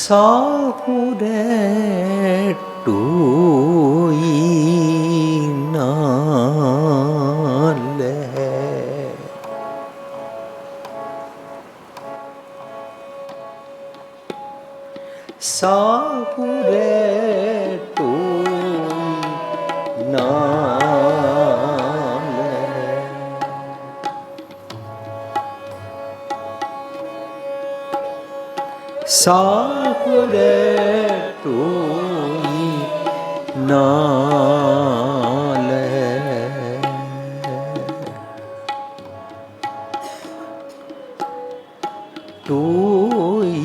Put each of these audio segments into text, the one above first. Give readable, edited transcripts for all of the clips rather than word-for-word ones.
साहुरे टोई नाले साहुरे टोई नाले साहुरे टोई नाले टोई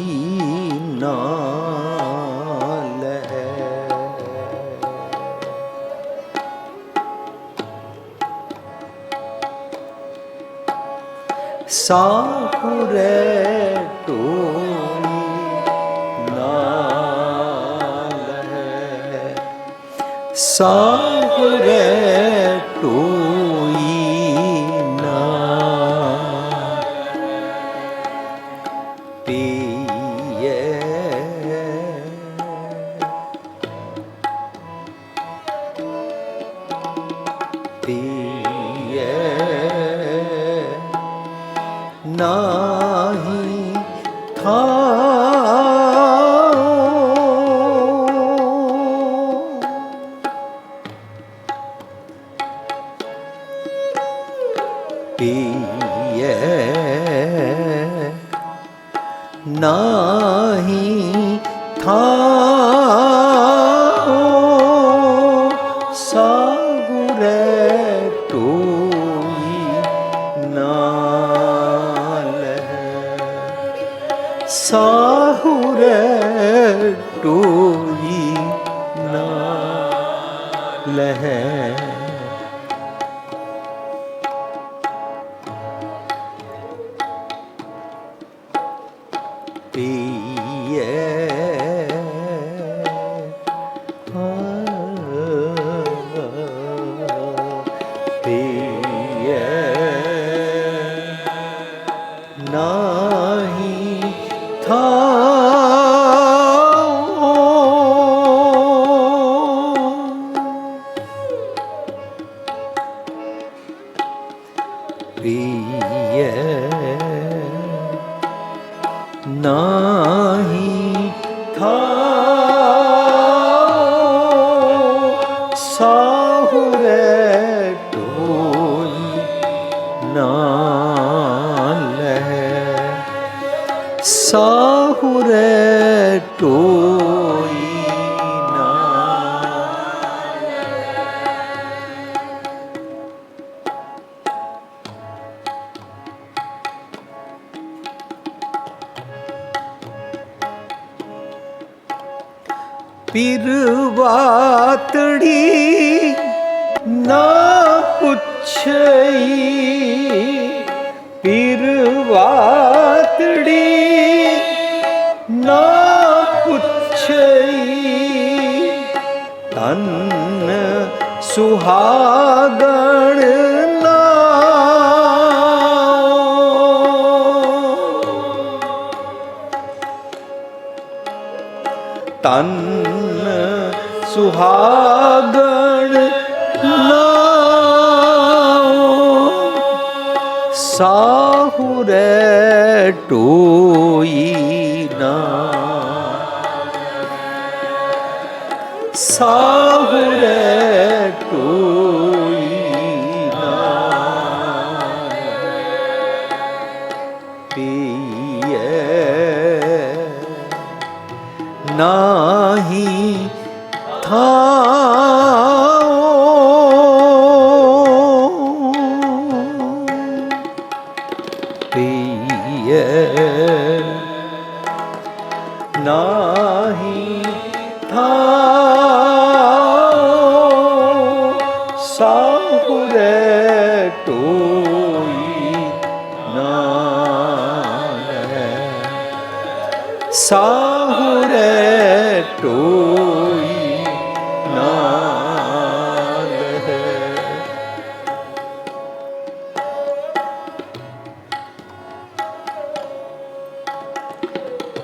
नाले साहुरे टोई साहुरे टोई ना पिए पिए नाही था पिए नाही था साहुरे टोई नाले साहुरे टोई नाले पिए पिए नाही था पिए नाही था साहुरे टोई नाले साहुरे टोई पिरवातड़ी ना पुछई पिरवातड़ी ना पुछई तन सुहागण ना तन सुहागण नाओ साहुरे टोई ना साहुरे टोई ना पिए नाही था पिए नाही था साहुरे टोई नाले साहुरे टोई ना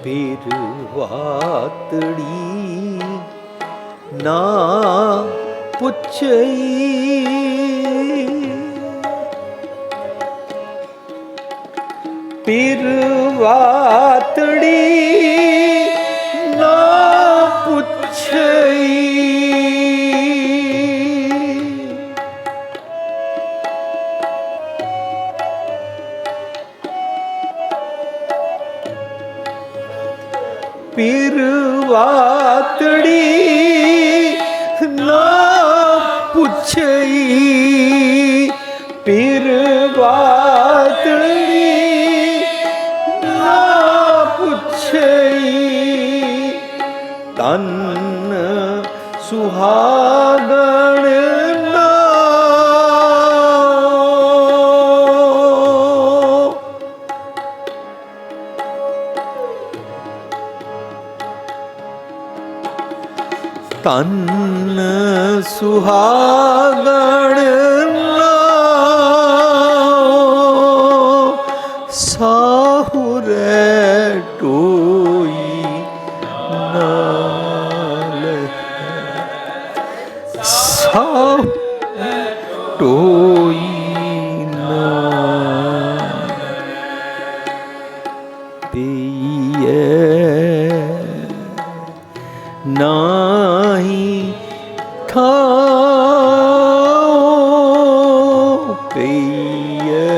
फिर वातड़ी ना पुछई, फिर वातड़ी ना पुछई, फिर वातड़ी ना पुछई, फिर वातड़ी ना पुछई, तन सुहागण ना तन सुहागण साहुरे टोई नाल, साहुरे टोई नाल पिए नाही ठाओ, पिए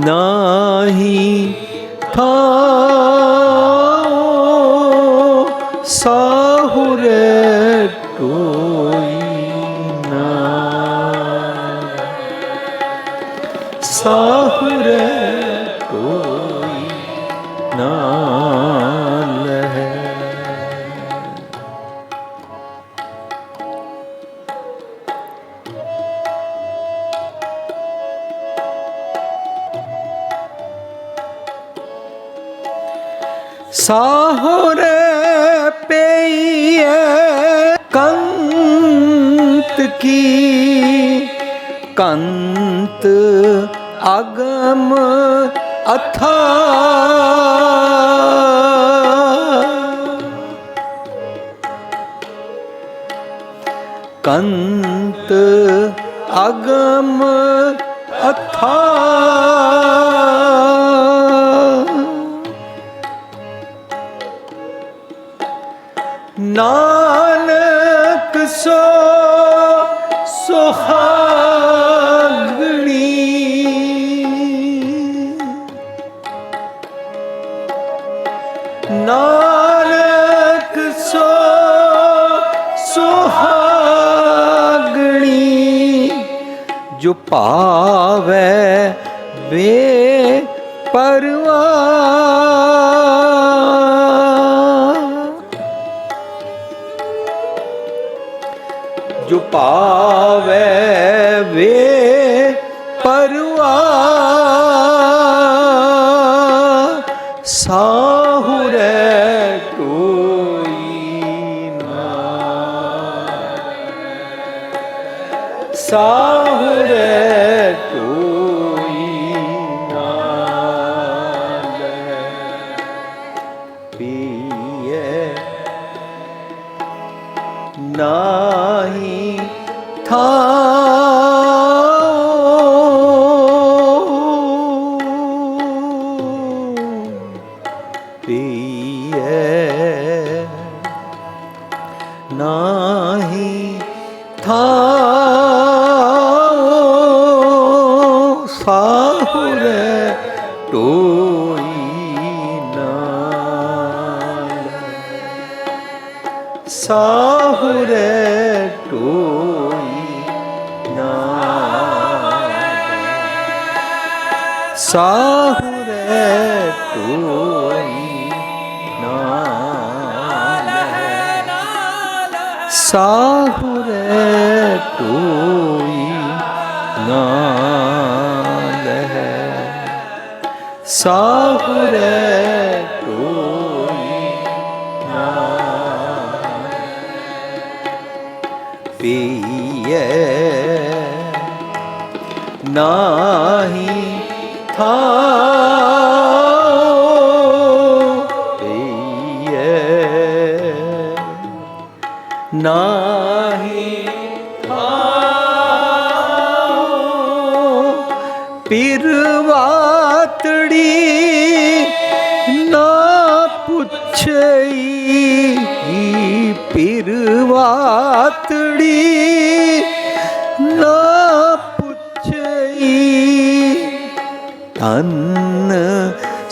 नाही ठाओ, साहुरे टोई नाल, साहुरे टोई नाल है। साहुरे पेये कंत की, कंत अगम अथाह, कंत अगम अथाह, नानक सो सुहागणी, नानक सो सुहागणी, जो पावे वे परवाह, जो पावे वे परवाह, साहुरे टोई नाल, साहुरे टोई नाल पिए नाही पिए नाही साहुरे टोई नाल, साहुरे टोई नाल, साहुरे टोई नाल, साहुरे टोई नाल है, साहुरे टोई नाल पिए नाही थाओ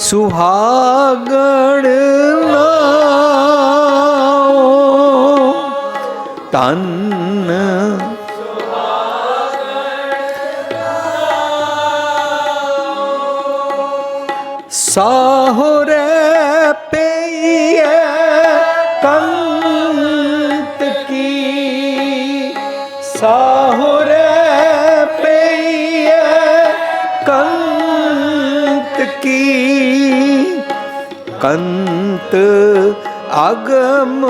ਸੁਹਾਗਣ ਨਾਉ ਤਨ ਸਾਹੁਰੇ ਪਈਏ ਕੰਤ ਕੀ ਸਾਹੁਰੇ ਪਈਏ ਕੰਤ ਕੀ ਕੰਤ ਅਗਮ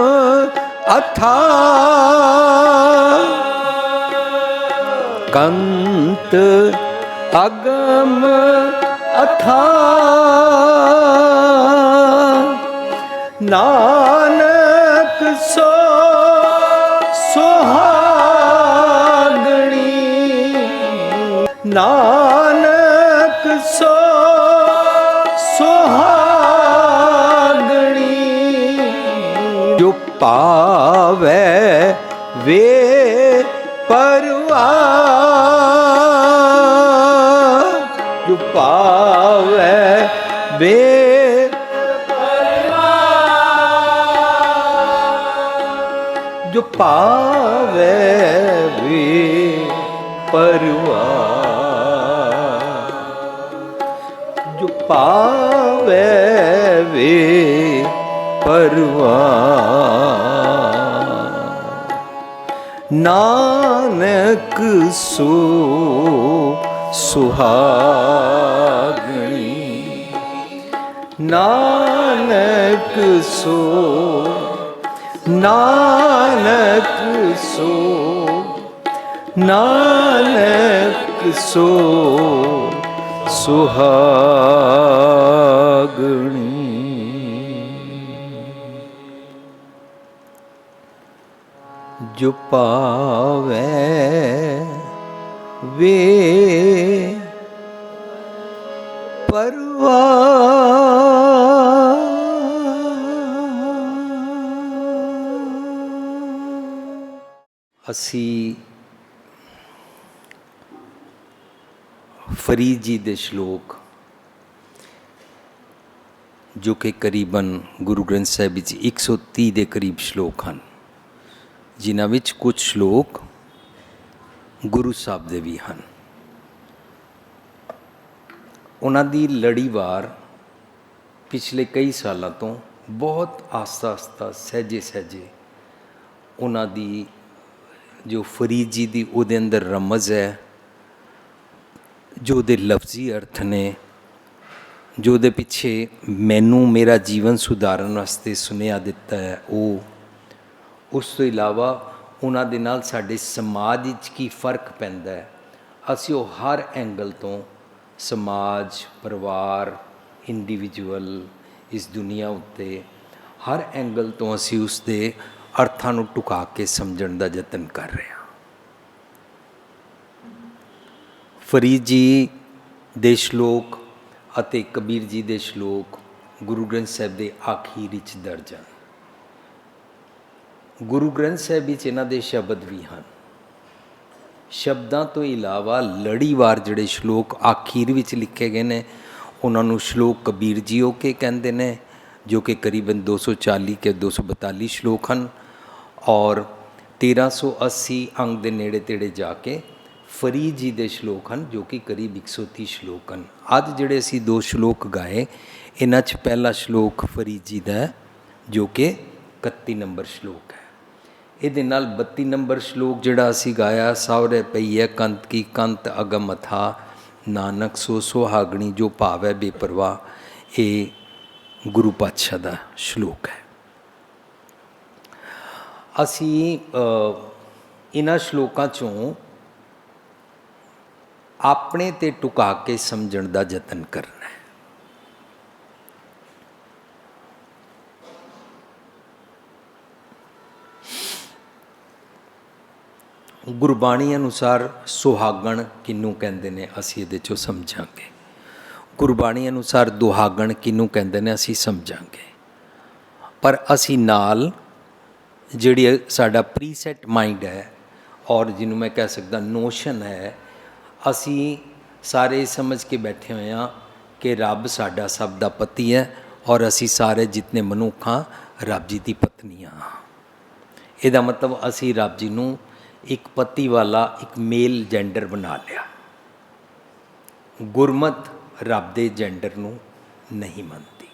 ਅਥਾਹ ਕੰਤ ਅਗਮ ਅਥਾਹ ਨਾਨਕ ਸੋ ਸੁਹਾਗਣੀ ਨਾਨਕ ਸੋ ਸੁਹਾਗਣੀ ਜੋ ਪਾਵੈ ਵੇ ਪਰਵਾਰ ਜੋ ਪਾਵੈ ਵੇ ਜੋ ਪਾਵੈ ਵੇ ਪਰਵਾਰ ਜੋ ਪਾਵੈ ਵੇ ਪਰਵਾਰ ਨਾਨਕ ਸੋ ਸੁਹਾਗਣੀ ਨਾਨਕ ਸੋ ਨਾਨਕ ਸੋ ਨਾਨਕ ਸੋ ਸੁਹਾਗਣੀ ਜੋ ਪਾਵੈ ਵੇ ਪਰਵਾਰ ਅਸੀਂ ਫਰੀਦ ਜੀ ਦੇ ਸ਼ਲੋਕ ਜੋ ਕਿ ਕਰੀਬਨ ਗੁਰੂ ਗ੍ਰੰਥ ਸਾਹਿਬ ਵਿੱਚ 130 ਦੇ ਕਰੀਬ ਸ਼ਲੋਕ ਹਨ, ਜਿਨ੍ਹਾਂ ਵਿੱਚ ਕੁਝ ਸ਼ਲੋਕ ਗੁਰੂ ਸਾਹਿਬ ਦੇ ਵੀ ਹਨ। ਉਹਨਾਂ ਦੀ ਲੜੀਵਾਰ ਪਿਛਲੇ ਕਈ ਸਾਲਾਂ ਤੋਂ ਬਹੁਤ ਆਸਤਾ ਆਸਤਾ ਸਹਿਜੇ ਸਹਿਜੇ ਉਹਨਾਂ ਦੀ ਜੋ ਫਰੀਦ ਜੀ ਦੀ ਉਹਦੇ ਅੰਦਰ ਰਮਜ਼ ਹੈ, ਜੋ ਉਹਦੇ ਲਫ਼ਜ਼ੀ ਅਰਥ ਨੇ, ਜੋ ਉਹਦੇ ਪਿੱਛੇ ਮੈਨੂੰ ਮੇਰਾ ਜੀਵਨ ਸੁਧਾਰਨ ਵਾਸਤੇ ਸੁਨੇਹਾ ਦਿੱਤਾ ਹੈ, ਉਹ ਉਸ ਤੋਂ ਇਲਾਵਾ ਉਹਨਾਂ ਦੇ ਨਾਲ ਸਾਡੇ ਸਮਾਜ ਵਿੱਚ ਕੀ ਫਰਕ ਪੈਂਦਾ ਹੈ, ਅਸੀਂ ਉਹ ਹਰ ਐਂਗਲ ਤੋਂ ਸਮਾਜ, ਪਰਿਵਾਰ, ਇੰਡੀਵਿਜੂਅਲ, ਇਸ ਦੁਨੀਆ ਉੱਤੇ ਹਰ ਐਂਗਲ ਤੋਂ ਅਸੀਂ ਉਸ ਦੇ ਅਰਥਾਂ ਨੂੰ ਟੁਕਾ ਕੇ ਸਮਝਣ ਦਾ ਯਤਨ ਕਰ ਰਹੇ ਹਾਂ। ਫਰੀਦ ਜੀ ਦੇ ਸ਼ਲੋਕ ਅਤੇ ਕਬੀਰ ਜੀ ਦੇ ਸ਼ਲੋਕ ਗੁਰੂ ਗ੍ਰੰਥ ਸਾਹਿਬ ਦੇ ਆਖੀਰ ਵਿੱਚ ਦਰਜ ਹਨ। ਗੁਰੂ ਗ੍ਰੰਥ ਸਾਹਿਬ ਵਿੱਚ ਇਹਨਾਂ ਦੇ ਸ਼ਬਦ ਵੀ ਹਨ। ਸ਼ਬਦਾਂ ਤੋਂ ਇਲਾਵਾ ਲੜੀਵਾਰ ਜਿਹੜੇ ਸ਼ਲੋਕ ਆਖੀਰ ਵਿੱਚ ਲਿਖੇ ਗਏ ਨੇ, ਉਹਨਾਂ ਨੂੰ ਸ਼ਲੋਕ ਕਬੀਰ ਜੀ ਹੋ ਕੇ ਕਹਿੰਦੇ ਨੇ, ਜੋ ਕਿ ਕਰੀਬਨ 240 ਕੇ 242 ਸ਼ਲੋਕ ਹਨ, ਔਰ 1380 ਅੰਗ ਦੇ ਨੇੜੇ ਤੇੜੇ ਜਾ ਕੇ ਫਰੀਦ ਜੀ ਦੇ ਸ਼ਲੋਕ ਹਨ, ਜੋ ਕਿ ਕਰੀਬ 130 ਸ਼ਲੋਕ ਹਨ। ਅੱਜ ਜਿਹੜੇ ਅਸੀਂ 2 ਸ਼ਲੋਕ ਗਾਏ, ਇਹਨਾਂ 'ਚ ਪਹਿਲਾ ਸ਼ਲੋਕ ਫਰੀਦ ਜੀ ਦਾ ਹੈ, ਜੋ ਕਿ 31 ਨੰਬਰ ਸ਼ਲੋਕ ਹੈ। ਇਹਦੇ ਨਾਲ 32 ਨੰਬਰ ਸ਼ਲੋਕ ਜਿਹੜਾ ਅਸੀਂ ਗਾਇਆ, ਸਾਵਰੇ ਪਈ ਹੈ ਕੰਤ ਕੀ ਕੰਤ ਅਗਮ ਅਥਾ ਨਾਨਕ ਸੋ ਸੁਹਾਗਣੀ ਜੋ ਭਾਵੈ ਬੇਪਰਵਾਹ, ਇਹ ਗੁਰੂ ਪਾਤਸ਼ਾਹ ਦਾ ਸ਼ਲੋਕ ਹੈ। ਅਸੀਂ ਇਹਨਾਂ ਸ਼ਲੋਕਾਂ 'ਚੋਂ ਆਪਣੇ 'ਤੇ ਟੁਕਾ ਕੇ ਸਮਝਣ ਦਾ ਯਤਨ ਕਰਨਾ ਹੈ। ਗੁਰਬਾਣੀ ਅਨੁਸਾਰ ਸੁਹਾਗਣ ਕਿਹਨੂੰ ਕਹਿੰਦੇ ਨੇ, ਅਸੀਂ ਇਹਦੇ 'ਚੋਂ ਸਮਝਾਂਗੇ। ਗੁਰਬਾਣੀ ਅਨੁਸਾਰ ਦੁਹਾਗਣ ਕਿਹਨੂੰ ਕਹਿੰਦੇ ਨੇ, ਅਸੀਂ ਸਮਝਾਂਗੇ। ਪਰ ਅਸੀਂ ਨਾਲ ਜਿਹੜੀ ਸਾਡਾ ਪ੍ਰੀਸੈਟ ਮਾਈਂਡ ਹੈ, ਔਰ ਜਿਹਨੂੰ ਮੈਂ ਕਹਿ ਸਕਦਾ ਨੋਸ਼ਨ ਹੈ, ਅਸੀਂ ਸਾਰੇ ਸਮਝ ਕੇ ਬੈਠੇ ਹੋਏ ਹਾਂ कि रब साडा सब दा पति है और असी सारे जितने मनुख हाँ रब जी की पत्नियाँ हाँ। ਇਹਦਾ मतलब ਅਸੀਂ ਰੱਬ जी ਨੂੰ एक पति वाला एक मेल जेंडर बना लिया। गुरमत रब दे जेंडर ਨੂੰ नहीं मनती।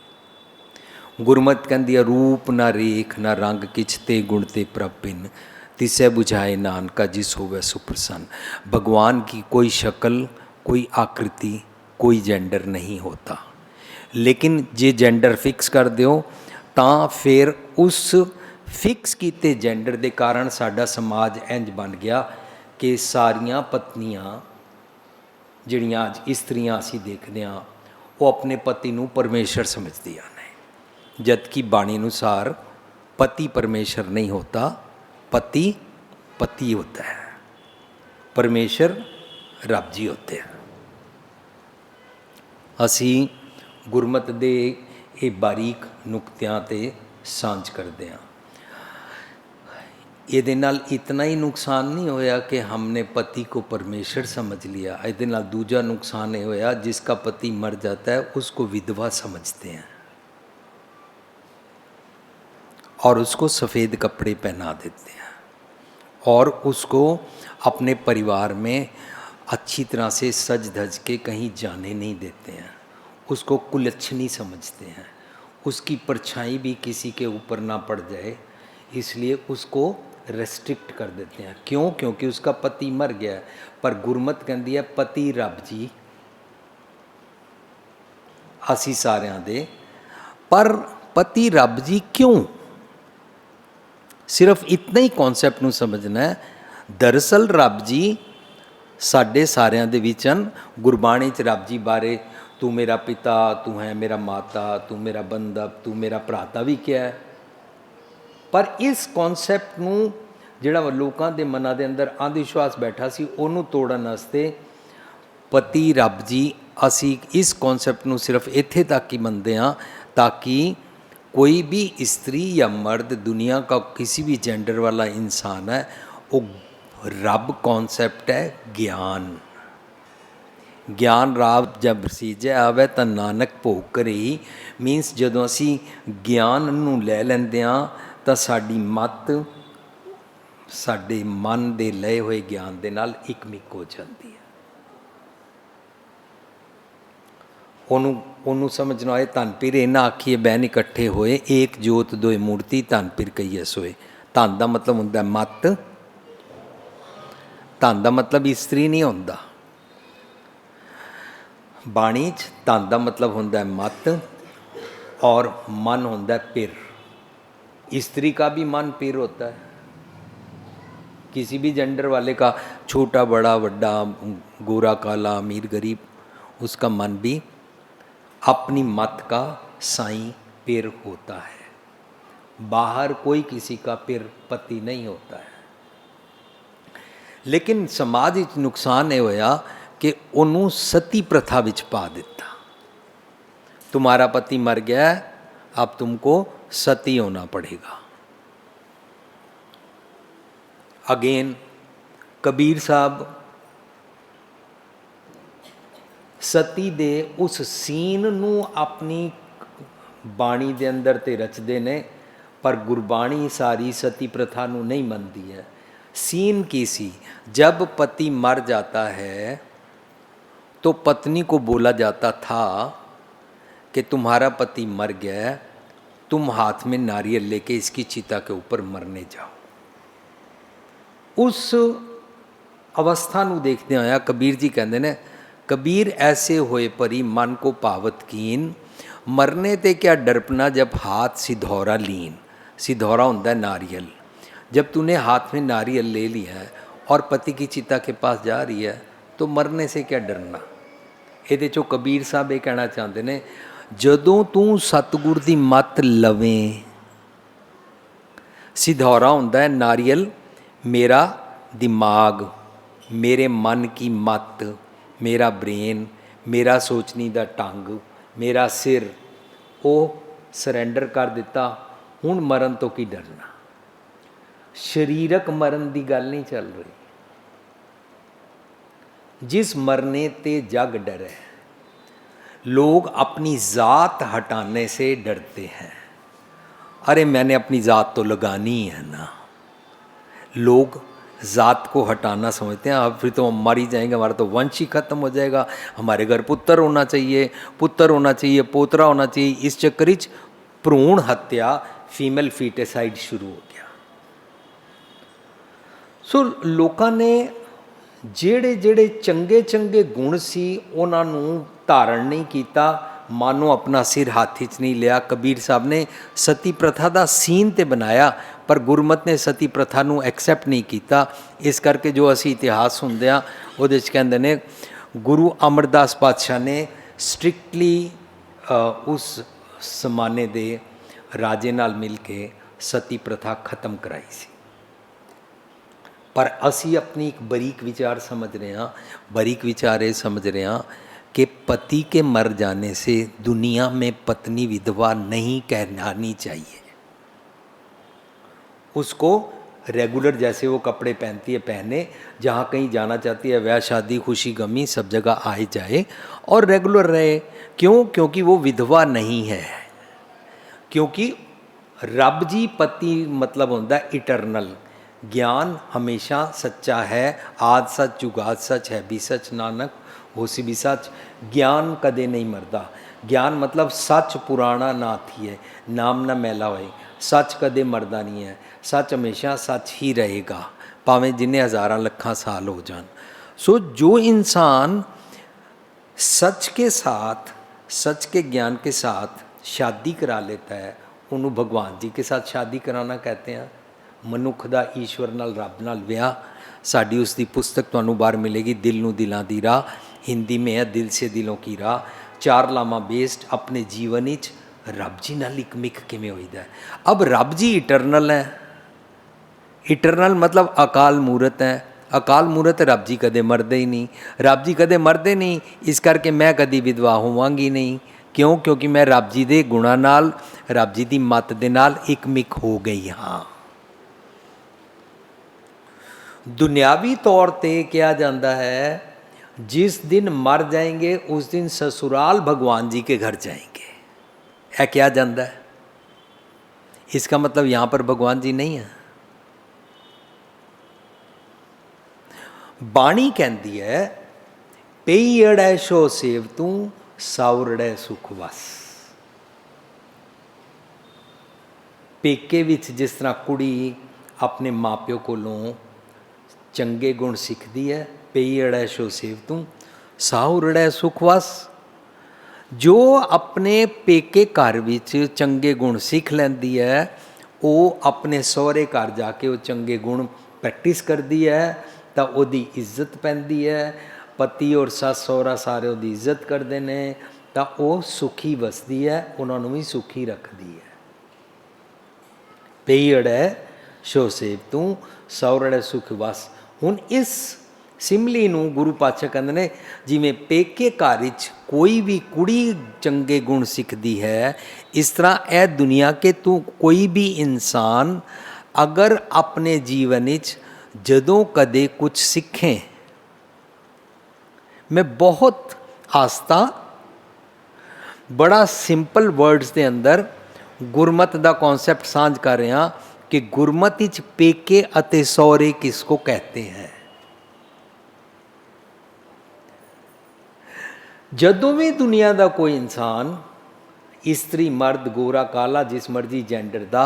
गुरमत कहती है रूप ना रेख ना रंग किछ ते गुण ते प्रभ भिन्न तिसै बुझाए नानका जिस होवे सुप्रसन्न। भगवान की कोई शक्ल कोई आकृति कोई जेंडर नहीं होता, लेकिन जे जेंडर फिक्स कर दो तो फिर उस फिक्स किए जेंडर के कारण साडा समाज इंज बन गया कि सारियां पत्नियां जिहड़ियां अज इस्त्रियां असीं देखते हैं वो अपने पति नूं परमेश्वर समझदियां ने, जबकि बाणी अनुसार पति परमेश्वर नहीं होता, पति पति होता है, परमेश्वर रब जी होते हैं। असीं गुरमत दे ये बारीक नुकतियां ते सांझ करते हैं। ये नाल इतना ही नुकसान नहीं होया कि हमने पति को परमेश्वर समझ लिया, ये नाल दूजा नुकसान ये होया जिसका पति मर जाता है उसको विधवा समझते हैं और उसको सफ़ेद कपड़े पहना देते हैं और उसको अपने परिवार में अच्छी तरह से सज धज के कहीं जाने नहीं देते हैं, उसको कुलच्छनी समझते हैं, उसकी परछाई भी किसी के ऊपर ना पड़ जाए इसलिए उसको रेस्ट्रिक्ट कर देते हैं। क्यों? क्योंकि उसका पति मर गया है। पर गुरमत कहती है पति रब जी असी सारियां दे। पर पति रब जी क्यों? सिर्फ इतना ही कॉन्सैप्ट नूं समझना है। दरअसल रब जी साडे सारियां दे विच हन। गुरबाणी च रब जी बारे तू मेरा पिता, तू है मेरा माता, तू मेरा बंधप, तू मेरा भराता भी क्या है। पर इस कॉन्सैप्ट नूं जिहड़ा लोकां दे मनां दे अंदर अंध विश्वास बैठा सी उहनूं तोड़न वास्ते पति रब जी असी इस कॉन्सैप्ट नूं सिर्फ इत्थे तक ही मनदे हां ताकि कोई भी स्त्री या मर्द दुनिया का किसी भी जेंडर वाला इंसान है वो रब कॉन्सैप्ट है ज्ञान। ज्ञान राब जब सीजे आवे तो नानक भोग करे ही मीनस जदों असी ज्ञान नूं लै लैंदे हां तो साडी मत साडे मन दे लए हुए ज्ञान दे नाल इकमिक हो जाती है। ਉਹਨੂੰ समझना है धन पीर इन्ना आखिए बहन इकट्ठे होए एक जोत दोए मूर्ति धन पीर कहिए सोए। धन का मतलब होंदा मत, धन का मतलब इस्त्री नहीं होंदा। बाणी च धन का मतलब होंदा मत और मन होंदा पिर। स्त्री का भी मन पिर होता है, किसी भी जेंडर वाले का, छोटा बड़ा वड्डा गोरा काला अमीर गरीब, उसका मन भी अपनी मत का साईं पिर होता है। बाहर कोई किसी का पिर पति नहीं होता है। लेकिन समाज विच नुकसान ये होया कि उन्होंने सती प्रथा विच पा दिता। तुम्हारा पति मर गया है अब तुमको सती होना पड़ेगा। अगेन कबीर साहब सती दे उस सीन नूं अपनी बाणी दे अंदर ते रचदे ने, पर गुरबाणी सारी सती प्रथा नूं नहीं मनती है। सीन की सी, जब पति मर जाता है तो पत्नी को बोला जाता था कि तुम्हारा पति मर गया है, तुम हाथ में नारियल लेके इसकी चिता के ऊपर मरने जाओ। उस अवस्था नूं देखते होया कबीर जी कहते ने, कबीर ऐसे होए परी मन को पावत कीन, मरने ते क्या डरपना जब हाथ सिधौरा लीन। सिधौरा होता है नारियल। जब तूने हाथ में नारियल ले लिया है और पति की चिता के पास जा रही है तो मरने से क्या डरना। ये चो कबीर साहब ये कहना चाहते ने, जदों तू सतगुर दी मत लवें, सिधौरा होता है नारियल, मेरा दिमाग, मेरे मन की मत, मेरा ब्रेन, मेरा सोचने का ढंग, मेरा सिर, वो सरेंडर कर दिता। हुण मरण तो की डरना। शरीरक मरण की गल नहीं चल रही। जिस मरने ते जग डरे, लोग अपनी ज़ात हटाने से डरते हैं। अरे मैंने अपनी ज़ात तो लगानी ही है ना। लोग ज़ात को हटाना समझते हैं, अब फिर तो हम मर ही जाएंगे, हमारा तो वंश ही खत्म हो जाएगा, हमारे घर पुत्र होना चाहिए, पोतरा होना चाहिए। इस चक्कर च भ्रूण हत्या, फीमेल फीटेसाइड शुरू हो गया। सो लोगों ने ਜਿਹੜੇ ਜਿਹੜੇ ਚੰਗੇ ਚੰਗੇ ਗੁਣ ਸੀ ਉਹਨਾਂ ਨੂੰ ਧਾਰਨ ਨਹੀਂ ਕੀਤਾ, ਮਾਨੋ ਆਪਣਾ ਸਿਰ ਹੱਥ 'ਚ ਨਹੀਂ ਲਿਆ। ਕਬੀਰ ਸਾਹਿਬ ਨੇ ਸਤੀ ਪ੍ਰਥਾ ਦਾ ਸੀਨ ਤੇ ਬਣਾਇਆ, ਪਰ ਗੁਰਮਤ ਨੇ ਸਤੀ ਪ੍ਰਥਾ ਨੂੰ ਐਕਸੈਪਟ ਨਹੀਂ ਕੀਤਾ। ਇਸ ਕਰਕੇ ਜੋ ਅਸੀਂ ਇਤਿਹਾਸ ਸੁਣਦੇ ਹਾਂ ਉਹਦੇ 'ਚ ਕਹਿੰਦੇ ਨੇ ਗੁਰੂ ਅਮਰਦਾਸ ਪਾਤਸ਼ਾਹ ਨੇ ਸਟ੍ਰਿਕਟਲੀ ਉਸ ਜ਼ਮਾਨੇ ਦੇ ਰਾਜੇ ਨਾਲ ਮਿਲ ਕੇ ਸਤੀ ਪ੍ਰਥਾ ਖਤਮ ਕਰਾਈ ਸੀ। पर असी अपनी एक बरीक विचार समझ रहे हैं, बरीक विचार ये समझ रहे हैं कि पति के मर जाने से दुनिया में पत्नी विधवा नहीं कहलानी चाहिए। उसको रेगुलर जैसे वो कपड़े पहनती है पहने, जहाँ कहीं जाना चाहती है ब्याह शादी खुशी गमी सब जगह आए जाए और रेगुलर रहे। क्यों? क्योंकि वो विधवा नहीं है। क्योंकि रब जी पति मतलब होता है इटरनल। ज्ञान हमेशा सच्चा है, आद सच जुगाद सच है भी सच, नानक होसी भी सच। ज्ञान कदे नहीं मरदा। ज्ञान मतलब सच पुराना ना थी है, नाम ना मैला होए। सच कदे मरदा नहीं है, सच हमेशा सच ही रहेगा, भावें जिन्हें हज़ारां लखां साल हो जान। सो जो इंसान सच के साथ, सच के ज्ञान के साथ शादी करा लेता है, उन्होंने भगवान जी के साथ शादी कराना कहते हैं। मनुख दा ईश्वर नाल रब नाल विआह, साड़ी उसकी पुस्तक तुहानूं बाहर मिलेगी, दिल नूं दिलां दी राह, हिंदी में है दिल से दिलों की राह। चार लामा बेस्ड अपने जीवन विच रब जी नाल एक मिक किवें होईदा है। अब रब जी इटरनल है, इटरनल मतलब अकाल मूरत है। अकाल मूरत रब जी कदे मरदे ही नहीं, रब जी कदे मरदे नहीं, इस करके मैं कदी विधवा होवांगी नहीं। क्यों? क्योंकि मैं रब जी दे गुणां नाल, रब जी दी मत दे नाल एक मिक हो गई हाँ। दुनियावी तौर पे किया जाता है जिस दिन मर जाएंगे उस दिन ससुराल भगवान जी के घर जाएंगे, है क्या जाता है। इसका मतलब यहाँ पर भगवान जी नहीं है। बाणी कहती है पेईड़े शो सेव तू सावरड़े सुख वस। पेके विच जिस तरह कुड़ी अपने माँ प्यो कोलों चंगे गुण सीखती है, पेईड़े शो सेव तू सावरड़े सुख वस। जो अपने पेके घर विच चंगे गुण सीख लैंदी है, वो अपने सहुरे घर जाके वो चंगे गुण प्रैक्टिस करती है, तो उसकी इज्जत पैंदी है। पति और सस सहुरा सारे उसकी इज्जत करते हैं, तो वो सुखी वसदी है, उन्होंने भी सुखी रखती है। पेईड़े शो सेव तू सावरड़े सुख वस। हुण इस सिमली नूं गुरु पातशाह कहंदे ने जिवें पेके घर विच कोई भी कुड़ी चंगे गुण सीखती है, इस तरह ए दुनिया के तू कोई भी इंसान अगर अपने जीवन विच जदों कदे कुछ सीखें। मैं बहुत आस्था बड़ा सिंपल वर्ड्स के अंदर गुरमत का कॉन्सैप्ट सांझ कर रहा कि गुरमत विच पेके अते सौरे किसको कहते हैं। जदों भी दुनिया का कोई इंसान इस्त्री मर्द गोरा काला जिस मर्जी जेंडर का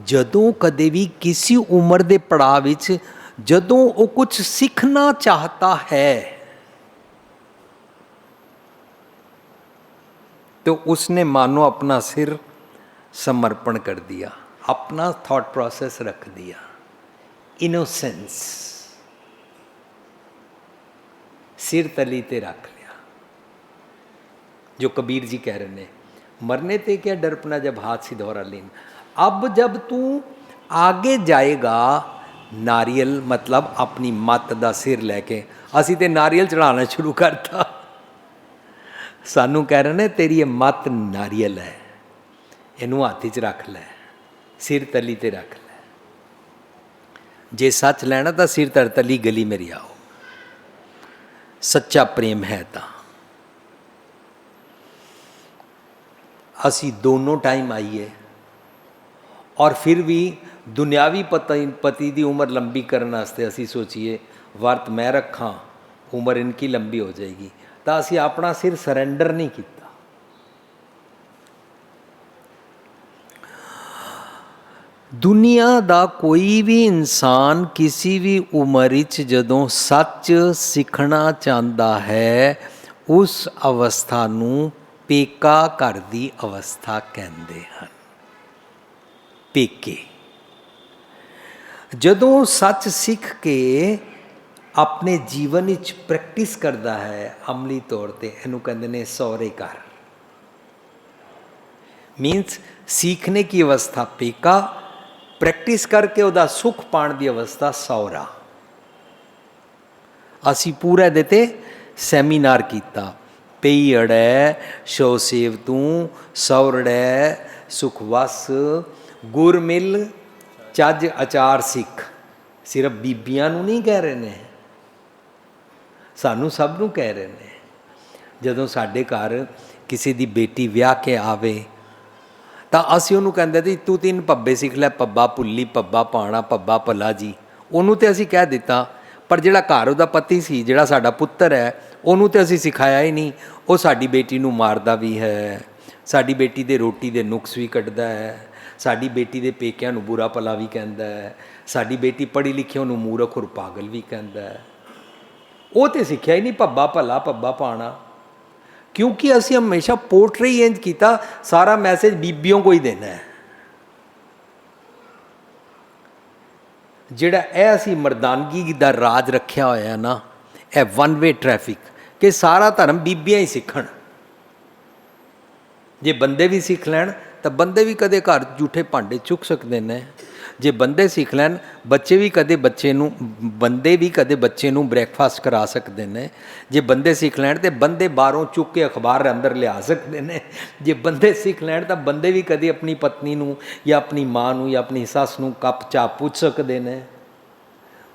जदों कदे भी किसी उम्र के पड़ाव विच जदों वो कुछ सीखना चाहता है तो उसने मानो अपना सिर समर्पण कर दिया, अपना थॉट प्रोसेस रख दिया, इनोसेंस सिर तली ते रख लिया। जो कबीर जी कह रहे हैं, मरने ते क्या डरपना जब हाथ से दौरा लीन। अब जब तू आगे जाएगा, नारियल मतलब अपनी मत का सिर लैके, असी तो नारियल चढ़ाना शुरू करता, सानू कह रहे हैं तेरी ये मत नारियल है, इनू हाथ च रख लै, सिर तली ते रख लै। जे सच लैना तो सिर तर तली गली मेरी आओ, सच्चा प्रेम है तो। असी दोनों टाइम आईए और फिर भी दुनियावी पति की उम्र लंबी करने वास्ते असी सोचीए वर्त मैं रखा उम्र इनकी लंबी हो जाएगी, तो असी अपना सिर सरेंडर नहीं किया। दुनिया दा कोई भी इंसान किसी भी उम्र जदों सच सीखना चाहता है उस अवस्था नूं पेका घर की अवस्था कहते हैं। पेके जदों सच सीख के अपने जीवन विच प्रैक्टिस करता है अमली तौर पर, इनू कहते हैं सौरे घर। मीन्स सीखने की अवस्था पेका, प्रैक्टिस करके उदा सुख पाण की अवस्था सौरा। असी पूरा देते सैमीनार किया, पई अड़ै शो सेव तू सौरड़ै सुख वस गुर मिल चज अचार सिख। सिर्फ बीबियां नू नहीं कह रहे ने, सानू सब नू कह रहे ने। जदों साडे घर किसी दी बेटी विआह के आवे तो असी उन्होंने कहते थे तू 3 पब्बे सीख लै, पब्बा पुली, पब्बा पाना, पब्बा भला जी। उन्होंने तो असी कह दिता, पर जिहड़ा घर उहदा पति सी, जिहड़ा साडा पुत्तर है, उन्होंने तो असी सिखाया ही नहीं। वो साडी बेटी नू मारदा भी है, साडी बेटी दे रोटी दे नुक्स भी कढ़दा है, साडी बेटी दे पेकिਆਂ नू बुरा भला भी कहता है, साडी बेटी पढ़ी लिखी उन्होंने मूर्ख और पागल भी कहता है। वो तो सीखिया ही नहीं पब्बा भला पब्बा पाना, क्योंकि असी हमेशा पोर्ट्रे इंज किया सारा मैसेज बीबियों को ही देना है। जिहड़ा यह असी मर्दानगी दा राज रखिया होया ना, यह वन वे ट्रैफिक कि सारा धर्म बीबियां ही सीखण। जे बंदे भी सीख लैन तो बंदे भी कदे घर जूठे भांडे चुक सकते हैं। जे बंदे सीख लैन बच्चे भी कदे बच्चे नू ब्रैकफास्ट करा सकते हैं। जे बंदे सीख लैन तो बंदे बाहरों चुक के अखबार अंदर लिया सकते हैं। जे बंदे सीख लैन तो बंदे भी कदे अपनी पत्नी नू या अपनी माँ नू या अपनी सस नू कप चाह पूछ सकते हैं।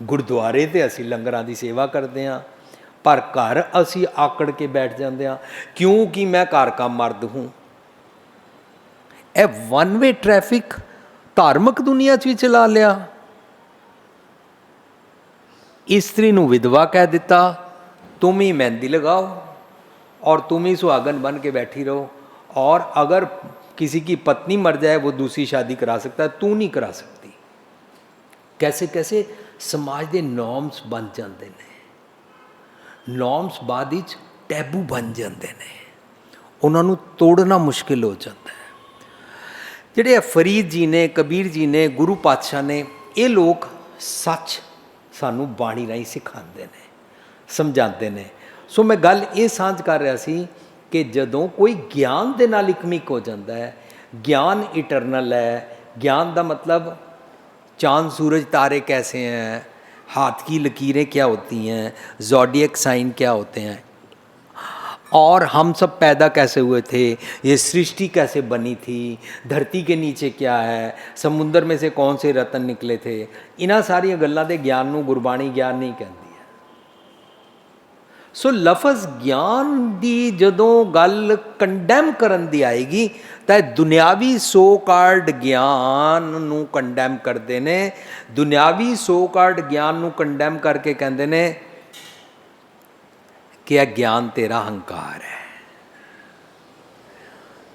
गुरुद्वारे ते असी लंगरां दी सेवा करते हैं, पर घर असी आकड़ के बैठ जाते हैं क्योंकि मैं घर का मर्द हूँ। यह वन वे ट्रैफिक धार्मिक दुनिया च भी चला लिया। स्त्री नू विधवा कह दिता, तुम ही मेहंदी लगाओ और तुम ही सुहागन बन के बैठी रहो, और अगर किसी की पत्नी मर जाए वो दूसरी शादी करा सकता है, तू नहीं करा सकती। कैसे कैसे समाज के नॉर्म्स बन जाते हैं, नॉर्म्स बाद विच टैबू बन जाते हैं, उन्होंने तोड़ना मुश्किल हो जाता है। जिहड़े फरीद जी ने, कबीर जी ने, गुरु पातशाह ने, ये लोग सच सानू बाणी राही सिखाते हैं, समझाते हैं। सो मैं गल ये सांझ कर रहा सी कि जदों कोई ज्ञान दे नाल इकमिक हो जाता है, ज्ञान इटरनल है। ज्ञान का मतलब चांद सूरज तारे कैसे हैं, हाथ की लकीरें क्या होती हैं, ज़ोडिएक साइन क्या होते हैं, और हम सब पैदा कैसे हुए थे, ये सृष्टि कैसे बनी थी, धरती के नीचे क्या है, समुंदर में से कौन से रतन निकले थे, इन्हां सारिया गल्लां दे ज्ञान नूं गुरबाणी ज्ञान नहीं कहती है। सो लफज ज्ञान दी जदों गल कंडैम करन दी आएगी तो दुनियावी सो कार्ड ज्ञान नूं कंडैम करते ने। दुनियावी सो कार्ड ज्ञान नूं कंडैम करके कहते ने कि यह ज्ञान तेरा हंकार है,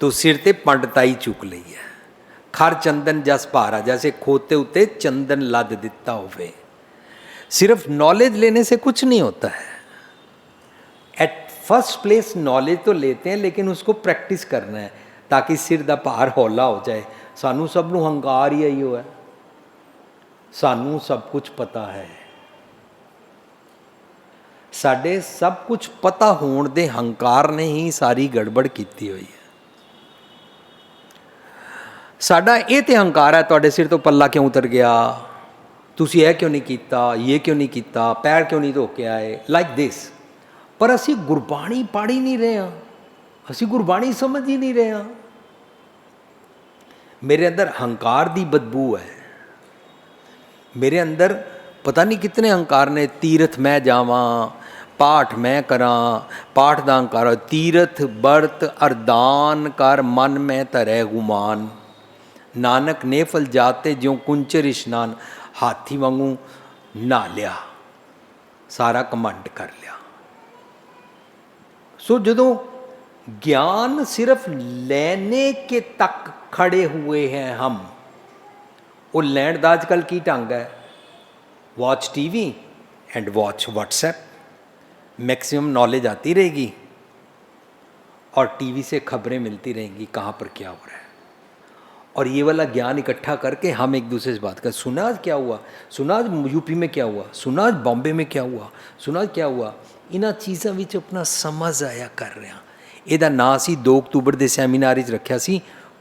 तो सिर ते पंडताई चुक ली है। खर चंदन जस भारा, जैसे खोते उते चंदन लद दिता होवे। सिर्फ नॉलेज लेने से कुछ नहीं होता है। एट फर्स्ट प्लेस नॉलेज तो लेते हैं, लेकिन उसको प्रैक्टिस करना है ताकि सिर दा भार हौला हो जाए। सानू सब नू हंकार ही आई है, सानू सब कुछ पता है। साडे सब कुछ पता होने दे हंकार ने ही सारी गड़बड़ की हुई है। साडा ये तो हंकार है, तुहाडे सिर तो पल्ला क्यों उतर गया, तुसी यह क्यों नहीं किया, ये क्यों नहीं किया, पैर क्यों नहीं धो के आए, लाइक दिस। पर असी गुरबाणी पढ़ ही नहीं रहे हैं, असी गुरबाणी समझ ही नहीं रहे हैं। मेरे अंदर हंकार दी बदबू है, मेरे अंदर पता नहीं कितने हंकार ने। तीर्थ मैं जावां, ਪਾਠ ਮੈਂ ਕਰਾਂ, ਪਾਠ ਦਾ ਕਰ, ਤੀਰਥ ਬਰਤ ਅਰਦਾਨ ਕਰ, ਮਨ ਮੈਂ ਧਰੈ ਗੁਮਾਨ। ਨਾਨਕ ਨੇ ਫਲ ਜਾਤੇ ਜਿਉ ਕੁੰਚਰ ਇਸ਼ਨਾਨ। ਹਾਥੀ ਵਾਂਗੂ ਨਹਾ ਲਿਆ, ਸਾਰਾ ਕਮੰਡ ਕਰ ਲਿਆ। ਸੋ ਜਦੋਂ ज्ञान सिर्फ लेने के तक खड़े हुए हैं हम, वो लैंड का आजकल की ढंग है, watch TV and watch WhatsApp, maximum knowledge आती रहेगी और टीवी से खबरें मिलती रहेंगी कहाँ पर क्या हो रहा है। और ये वाला ज्ञान इकट्ठा करके हम एक दूसरे से बात करें, सुना आज क्या हुआ, सुना आज यूपी में क्या हुआ, सुना आज बॉम्बे में क्या हुआ, सुना आज क्या हुआ। इन्हां चीज़ों में अपना समझ आया कर रहे हैं। ਇਹਦਾ ਨਾਂ ਅਸੀਂ 2 ਅਕਤੂਬਰ ਦੇ ਸੈਮੀਨਾਰ ਵਿੱਚ ਰੱਖਿਆ ਸੀ,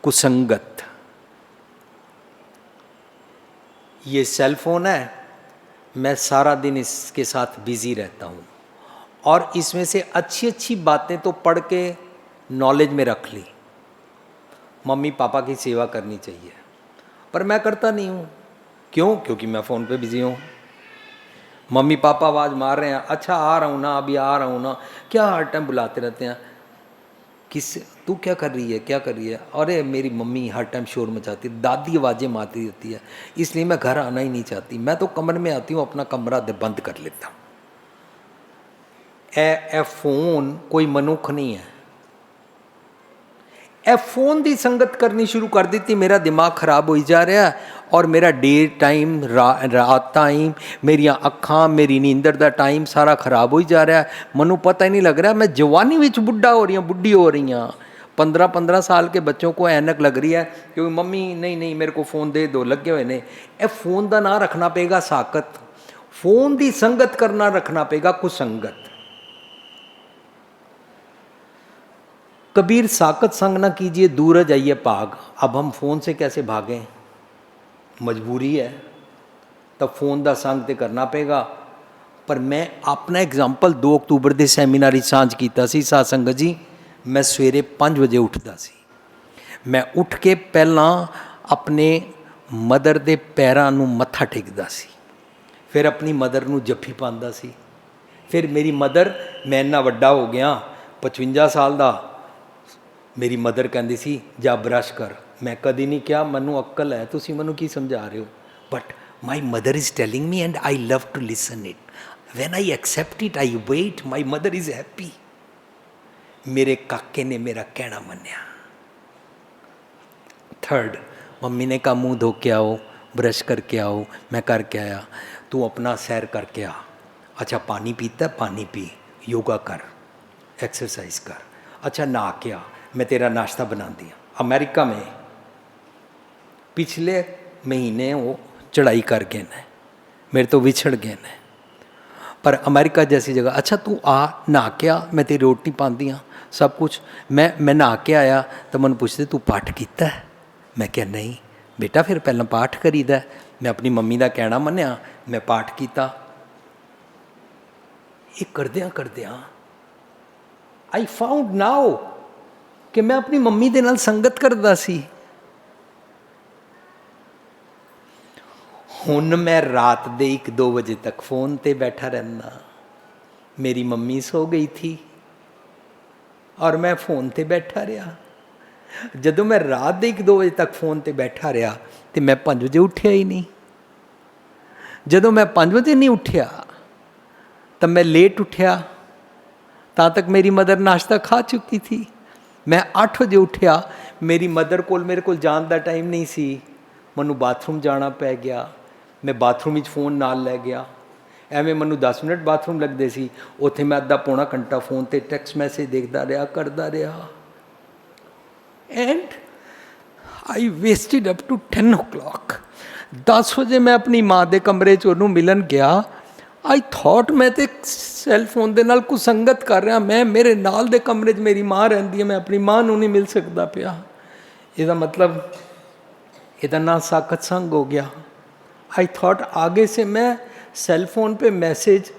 कुसंगत। ये सेल फोन है, मैं सारा दिन इसके साथ बिज़ी रहता हूँ और इसमें से अच्छी अच्छी बातें तो पढ़ के नॉलेज में रख ली। मम्मी पापा की सेवा करनी चाहिए, पर मैं करता नहीं हूँ। क्यों? क्योंकि मैं फ़ोन पे बिज़ी हूँ। मम्मी पापा आवाज़ मार रहे हैं, अच्छा आ रहा हूँ ना, अभी आ रहा हूँ ना, क्या हर टाइम बुलाते रहते हैं। किस तू क्या कर रही है, क्या कर रही है? अरे मेरी मम्मी हर टाइम शोर मचाती है, दादी आवाज़ें मारती रहती है, इसलिए मैं घर आना ही नहीं चाहती। मैं तो कमरे में आती हूँ, अपना कमरा बंद कर लेता हूँ। ए फोन कोई मनुख नहीं है। ए फोन की संगत करनी शुरू कर दी थी, मेरा दिमाग खराब हो जा रहा है और मेरा डे टाइम, रात टाइम, मेरिया अखां, मेरी नींदर का टाइम सारा खराब हो जा रहा है। मनु पता ही नहीं लग रहा मैं जवानी में बुढ़ा हो रही हूँ, बुढ़ी हो रही हूँ। 15-15 साल के बच्चों को ऐनक लग रही है क्योंकि मम्मी नहीं नहीं मेरे को फ़ोन दे दो, लगे हुए ने। ए फोन का ना रखना पेगा साकत, फोन की संगत करना रखना पेगा कुसंगत। कबीर साकत संग ना कीजिए, दूर जाइए भाग। अब हम फ़ोन से कैसे भागें, मजबूरी है, तब फ़ोन का संग तो करना पेगा। पर मैं अपना एग्जाम्पल 2 अक्तूबर के सैमीनार सांझ किया सी। साध संगत जी, मैं सवेरे 5 बजे उठता सी। मैं उठ के पहला अपने मदर के पैरों नूं मत्था टेकदा सी, फिर अपनी मदर नूं जफ्फी पांदा सी। फिर मेरी मदर, मैं इन्ना वड्डा हो गया 55 साल का, मेरी मदर कहती सी जा ब्रश कर। मैं कदी नहीं किया, मनु अक्ल है, तुसी मनु की समझा रहे हो। But my mother is telling me and I love to listen it. When I accept it, I wait, my mother is happy. मेरे काके ने मेरा कहना मन्या। थर्ड, मम्मी ने कहा मुँह धो के आओ, ब्रश करके आओ, मैं करके आया। तू अपना सैर करके आ। अच्छा पानी पीता, पानी पी, योगा कर, एक्सरसाइज कर। अच्छा नहा के आ, मैं तेरा नाश्ता बना दिया। अमेरिका में पिछले महीने वो चढ़ाई कर गए ने, मेरे तो विछड़ गए ने। पर अमेरिका जैसी जगह, अच्छा तू आ नहा के आ, मैं तेरी रोटी पाती हाँ, सब कुछ। मैं नहा के आया तो मैंने पूछते तू पाठ किया है? मैं क्या नहीं बेटा, फिर पहला पाठ करीदा। मैं अपनी मम्मी का कहना मन्या, मैं पाठ किया। ये करदियां आई फाउंड नाउ कि मैं अपनी मम्मी दे नाल संगत करदा सी। हुण मैं रात दे 1-2 बजे तक फ़ोन ते बैठा रहना। मेरी मम्मी सो गई थी और मैं फ़ोन ते बैठा रहा। जदों मैं रात दे 1-2 बजे तक फ़ोन ते बैठा रहा तो मैं 5 बजे उठिया ही नहीं। जदों मैं 5 बजे नहीं उठिया तब मैं लेट उठिया, ता तक मेरी मदर नाश्ता खा चुकी थी। मैं 8 बजे उठिया, मेरी मदर को मेरे को जान का टाइम नहीं सी, मनु बाथरूम जाना पै गया। मैं बाथरूम में फ़ोन नाल लै गया। एवें मनु 10 मिनट बाथरूम लगते सी, उत्थे मैं अद्धा पौना घंटा फ़ोन ते टैक्सट मैसेज देखता रहा, करता रहा। And I wasted up to 10 o'clock। 10 बजे मैं अपनी माँ के कमरे च उन्होंने मिलन गया। आई थॉट मैं तो सैल फोन के नाल कुसंगत कर रहा। मैं मेरे नाल दे कमरे च मेरी माँ रहिंदी है, मैं अपनी माँ नूं नहीं मिल सकता पिया। इसदा मतलब इहदा ना साकत संग हो गया। आई थॉट आगे से मैं सेल फोन पे मैसेज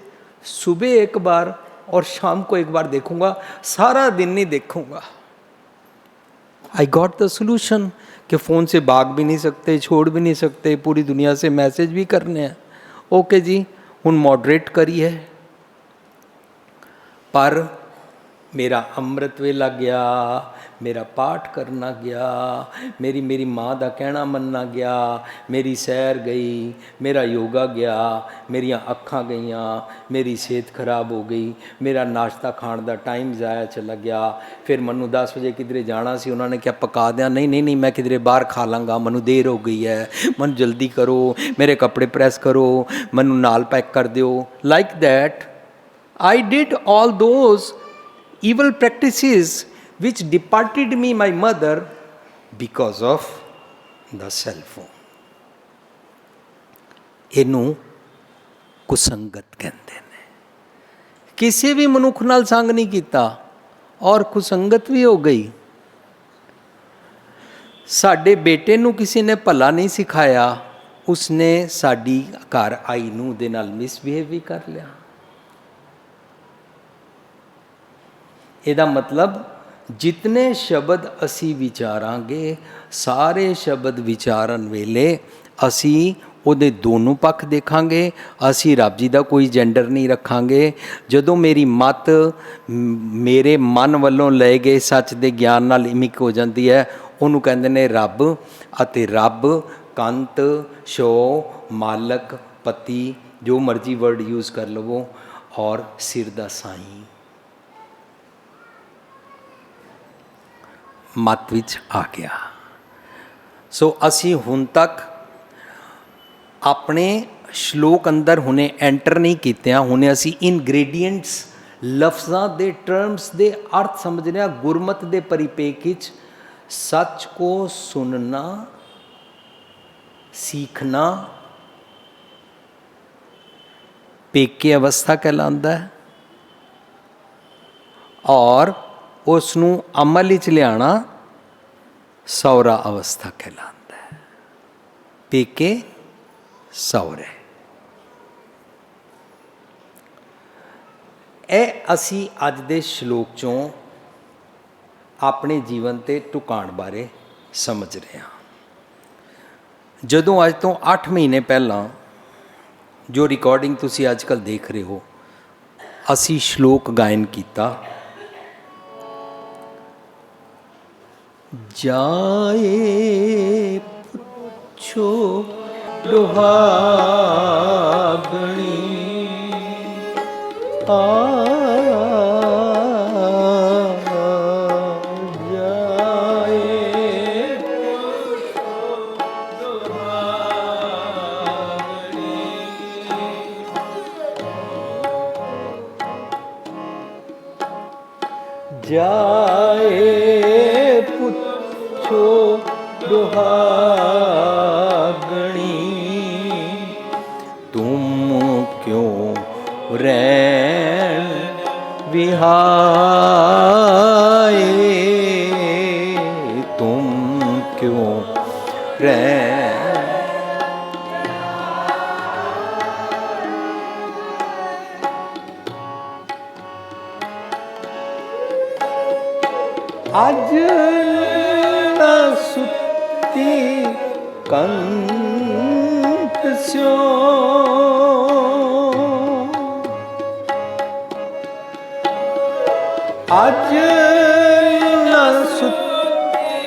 सुबह एक बार और शाम को एक बार देखूंगा, सारा दिन नहीं देखूंगा। आई गॉट द सोल्यूशन कि फ़ोन से भाग भी नहीं सकते, छोड़ भी नहीं सकते, पूरी दुनिया से मैसेज भी करने हैं। ओके जी, हुण मॉडरेट करिए। पर मेरा ਅੰਮ੍ਰਿਤ ਵੇਲਾ ਗਿਆ, मेरा पाठ करना गया, मेरी माँ का कहना मनना गया, मेरी सैर गई, मेरा योगा गया, मेरिया अखां गईयां, मेरी सेहत खराब हो गई, मेरा नाश्ता खाण का टाइम ज़ाया चला गया। फिर मैनू 10 बजे किधरे जाना सी, उन्होंने क्या पका दिया, नहीं नहीं नहीं मैं किधरे बाहर खा लाँगा, मैनू देर हो गई है, मैनू जल्दी करो, मेरे कपड़े प्रेस करो, मैनू नाल पैक कर दो। Like that I did all those evil practices which departed me my mother because of the cell phone। ਇਹਨੂੰ ਕੁਸੰਗਤ ਕਹਿੰਦੇ ਨੇ। ਕਿਸੇ ਵੀ ਮਨੁੱਖ ਨਾਲ ਸੰਗ ਨਹੀਂ ਕੀਤਾ ਔਰ ਕੁਸੰਗਤ ਵੀ ਹੋ ਗਈ। ਸਾਡੇ ਬੇਟੇ ਨੂੰ ਕਿਸੇ ਨੇ ਭਲਾ ਨਹੀਂ ਸਿਖਾਇਆ, ਉਸਨੇ ਸਾਡੀ ਘਰ ਆਈ ਨੂੰ ਦੇ ਨਾਲ ਮਿਸਬਿਹੇਵ ਵੀ ਕਰ ਲਿਆ। ਇਹਦਾ ਮਤਲਬ ਜਿਤਨੇ ਸ਼ਬਦ ਅਸੀਂ ਵਿਚਾਰਾਂਗੇ, ਸਾਰੇ ਸ਼ਬਦ ਵਿਚਾਰਨ ਵੇਲੇ ਅਸੀਂ ਉਹਦੇ ਦੋਨੋਂ ਪੱਖ ਦੇਖਾਂਗੇ। ਅਸੀਂ ਰੱਬ ਜੀ ਦਾ ਕੋਈ ਜੈਂਡਰ ਨਹੀਂ ਰੱਖਾਂਗੇ। ਜਦੋਂ ਮੇਰੀ ਮੱਤ ਮੇਰੇ ਮਨ ਵੱਲੋਂ ਲਏ ਗਏ ਸੱਚ ਦੇ ਗਿਆਨ ਨਾਲ ਇਮਿਕ ਹੋ ਜਾਂਦੀ ਹੈ, ਉਹਨੂੰ ਕਹਿੰਦੇ ਨੇ ਰੱਬ। ਅਤੇ ਰੱਬ, ਕੰਤ, ਸ਼ੋ, ਮਾਲਕ, ਪਤੀ, ਜੋ ਮਰਜ਼ੀ ਵਰਡ ਯੂਜ਼ ਕਰ ਲਵੋ, ਔਰ ਸਿਰ ਦਾ ਸਾਈਂ ਮੱਤ ਵਿੱਚ ਆ ਗਿਆ। ਸੋ ਅਸੀਂ ਹੁਣ ਤੱਕ ਆਪਣੇ ਸ਼ਲੋਕ ਅੰਦਰ ਹੁਣੇ ਐਂਟਰ ਨਹੀਂ ਕੀਤਿਆਂ, ਹੁਣੇ ਅਸੀਂ ਇਨਗ੍ਰੇਡੀਐਂਟਸ, ਲਫ਼ਜ਼ਾਂ ਦੇ, ਟਰਮਸ ਦੇ ਅਰਥ ਸਮਝ ਰਹੇ ਹਾਂ। ਗੁਰਮਤ ਦੇ ਪਰਿਪੇਖ ਵਿੱਚ सच को सुनना सीखना पेके अवस्था कहलाता है, और उसनू अमल विच लियाना सौरा अवस्था कहलाता है। पेके सौरे ਇਹ ਅਸੀਂ ਅੱਜ ਦੇ ਸ਼ਲੋਕ ਚੋਂ ਆਪਣੇ ਜੀਵਨ ਤੇ ਢੁਕਾਣ ਬਾਰੇ ਸਮਝ ਰਹੇ ਹਾਂ। ਜਦੋਂ ਅੱਜ ਤੋਂ 8 ਮਹੀਨੇ ਪਹਿਲਾਂ ਜੋ ਰਿਕਾਰਡਿੰਗ ਤੁਸੀਂ ਅੱਜ ਕੱਲ੍ਹ ਦੇਖ ਰਹੇ ਹੋ, ਅਸੀਂ ਸ਼ਲੋਕ ਗਾਇਨ ਕੀਤਾ, ਜਾਏ ਪੁੱਛੋ ਦੁਹਾਗਣੀ जाए पुछो दुहागणी तुम क्यों रैन विहाए, तुम क्यों रैन अज न सुती कंत स्यो, अज न सुती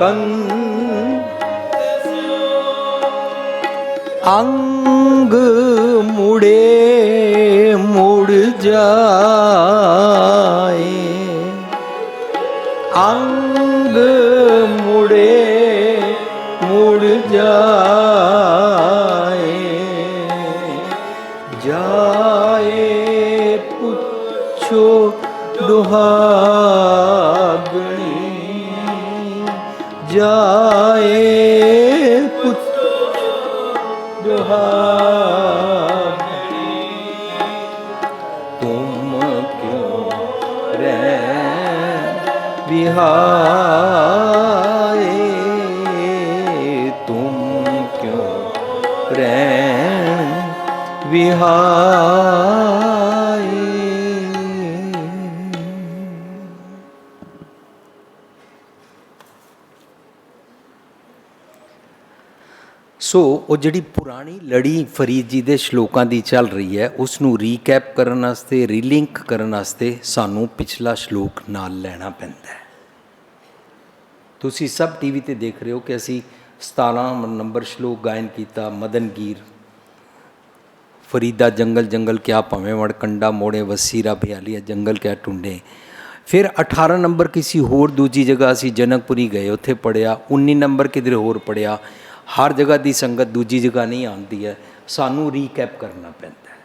कंत अंग मुड़े मुड़ जाए, अंग मुड़े मुड़ जाए, जाए पुछो दुहागणी, जाए पुछो दुहागणी तुम क्यों रैन विहाए, तुम क्यों रैन विहाए। ਸੋ ਉਹ ਜਿਹੜੀ ਪੁਰਾਣੀ ਲੜੀ ਫਰੀਦ ਜੀ ਦੇ ਸ਼ਲੋਕਾਂ ਦੀ ਚੱਲ ਰਹੀ ਹੈ, ਉਸ ਨੂੰ ਰੀਕੈਪ ਕਰਨ ਵਾਸਤੇ, ਰੀਲਿੰਕ ਕਰਨ ਵਾਸਤੇ ਸਾਨੂੰ ਪਿਛਲਾ ਸ਼ਲੋਕ ਨਾਲ ਲੈਣਾ ਪੈਂਦਾ ਹੈ। ਤੁਸੀਂ ਸਭ ਟੀਵੀ ਤੇ ਦੇਖ ਰਹੇ ਹੋ ਕਿ ਅਸੀਂ 17 ਨੰਬਰ ਸ਼ਲੋਕ ਗਾਇਨ ਕੀਤਾ, ਮਦਨ ਗੀਰ, ਫਰੀਦਾ ਜੰਗਲ ਜੰਗਲ ਕਿਆ ਭਵੇਂ ਵੜ ਕੰਡਾ ਮੋੜੇ ਵਸੀਰਾ ਬਿਆਲੀਆ ਜੰਗਲ ਕਿਆ ਟੁੰਡੇ। ਫਿਰ 18 ਨੰਬਰ ਕਿਸੇ ਹੋਰ ਦੂਜੀ ਜਗ੍ਹਾ ਅਸੀਂ ਜਨਕਪੁਰੀ ਗਏ, ਉੱਥੇ ਪੜ੍ਹਿਆ। 19 ਨੰਬਰ ਕਿਧਰੇ ਹੋਰ ਪੜ੍ਹਿਆ। ਹਰ ਜਗ੍ਹਾ ਦੀ ਸੰਗਤ ਦੂਜੀ ਜਗ੍ਹਾ ਨਹੀਂ ਆਉਂਦੀ ਹੈ, ਸਾਨੂੰ ਰੀਕੈਪ ਕਰਨਾ ਪੈਂਦਾ ਹੈ।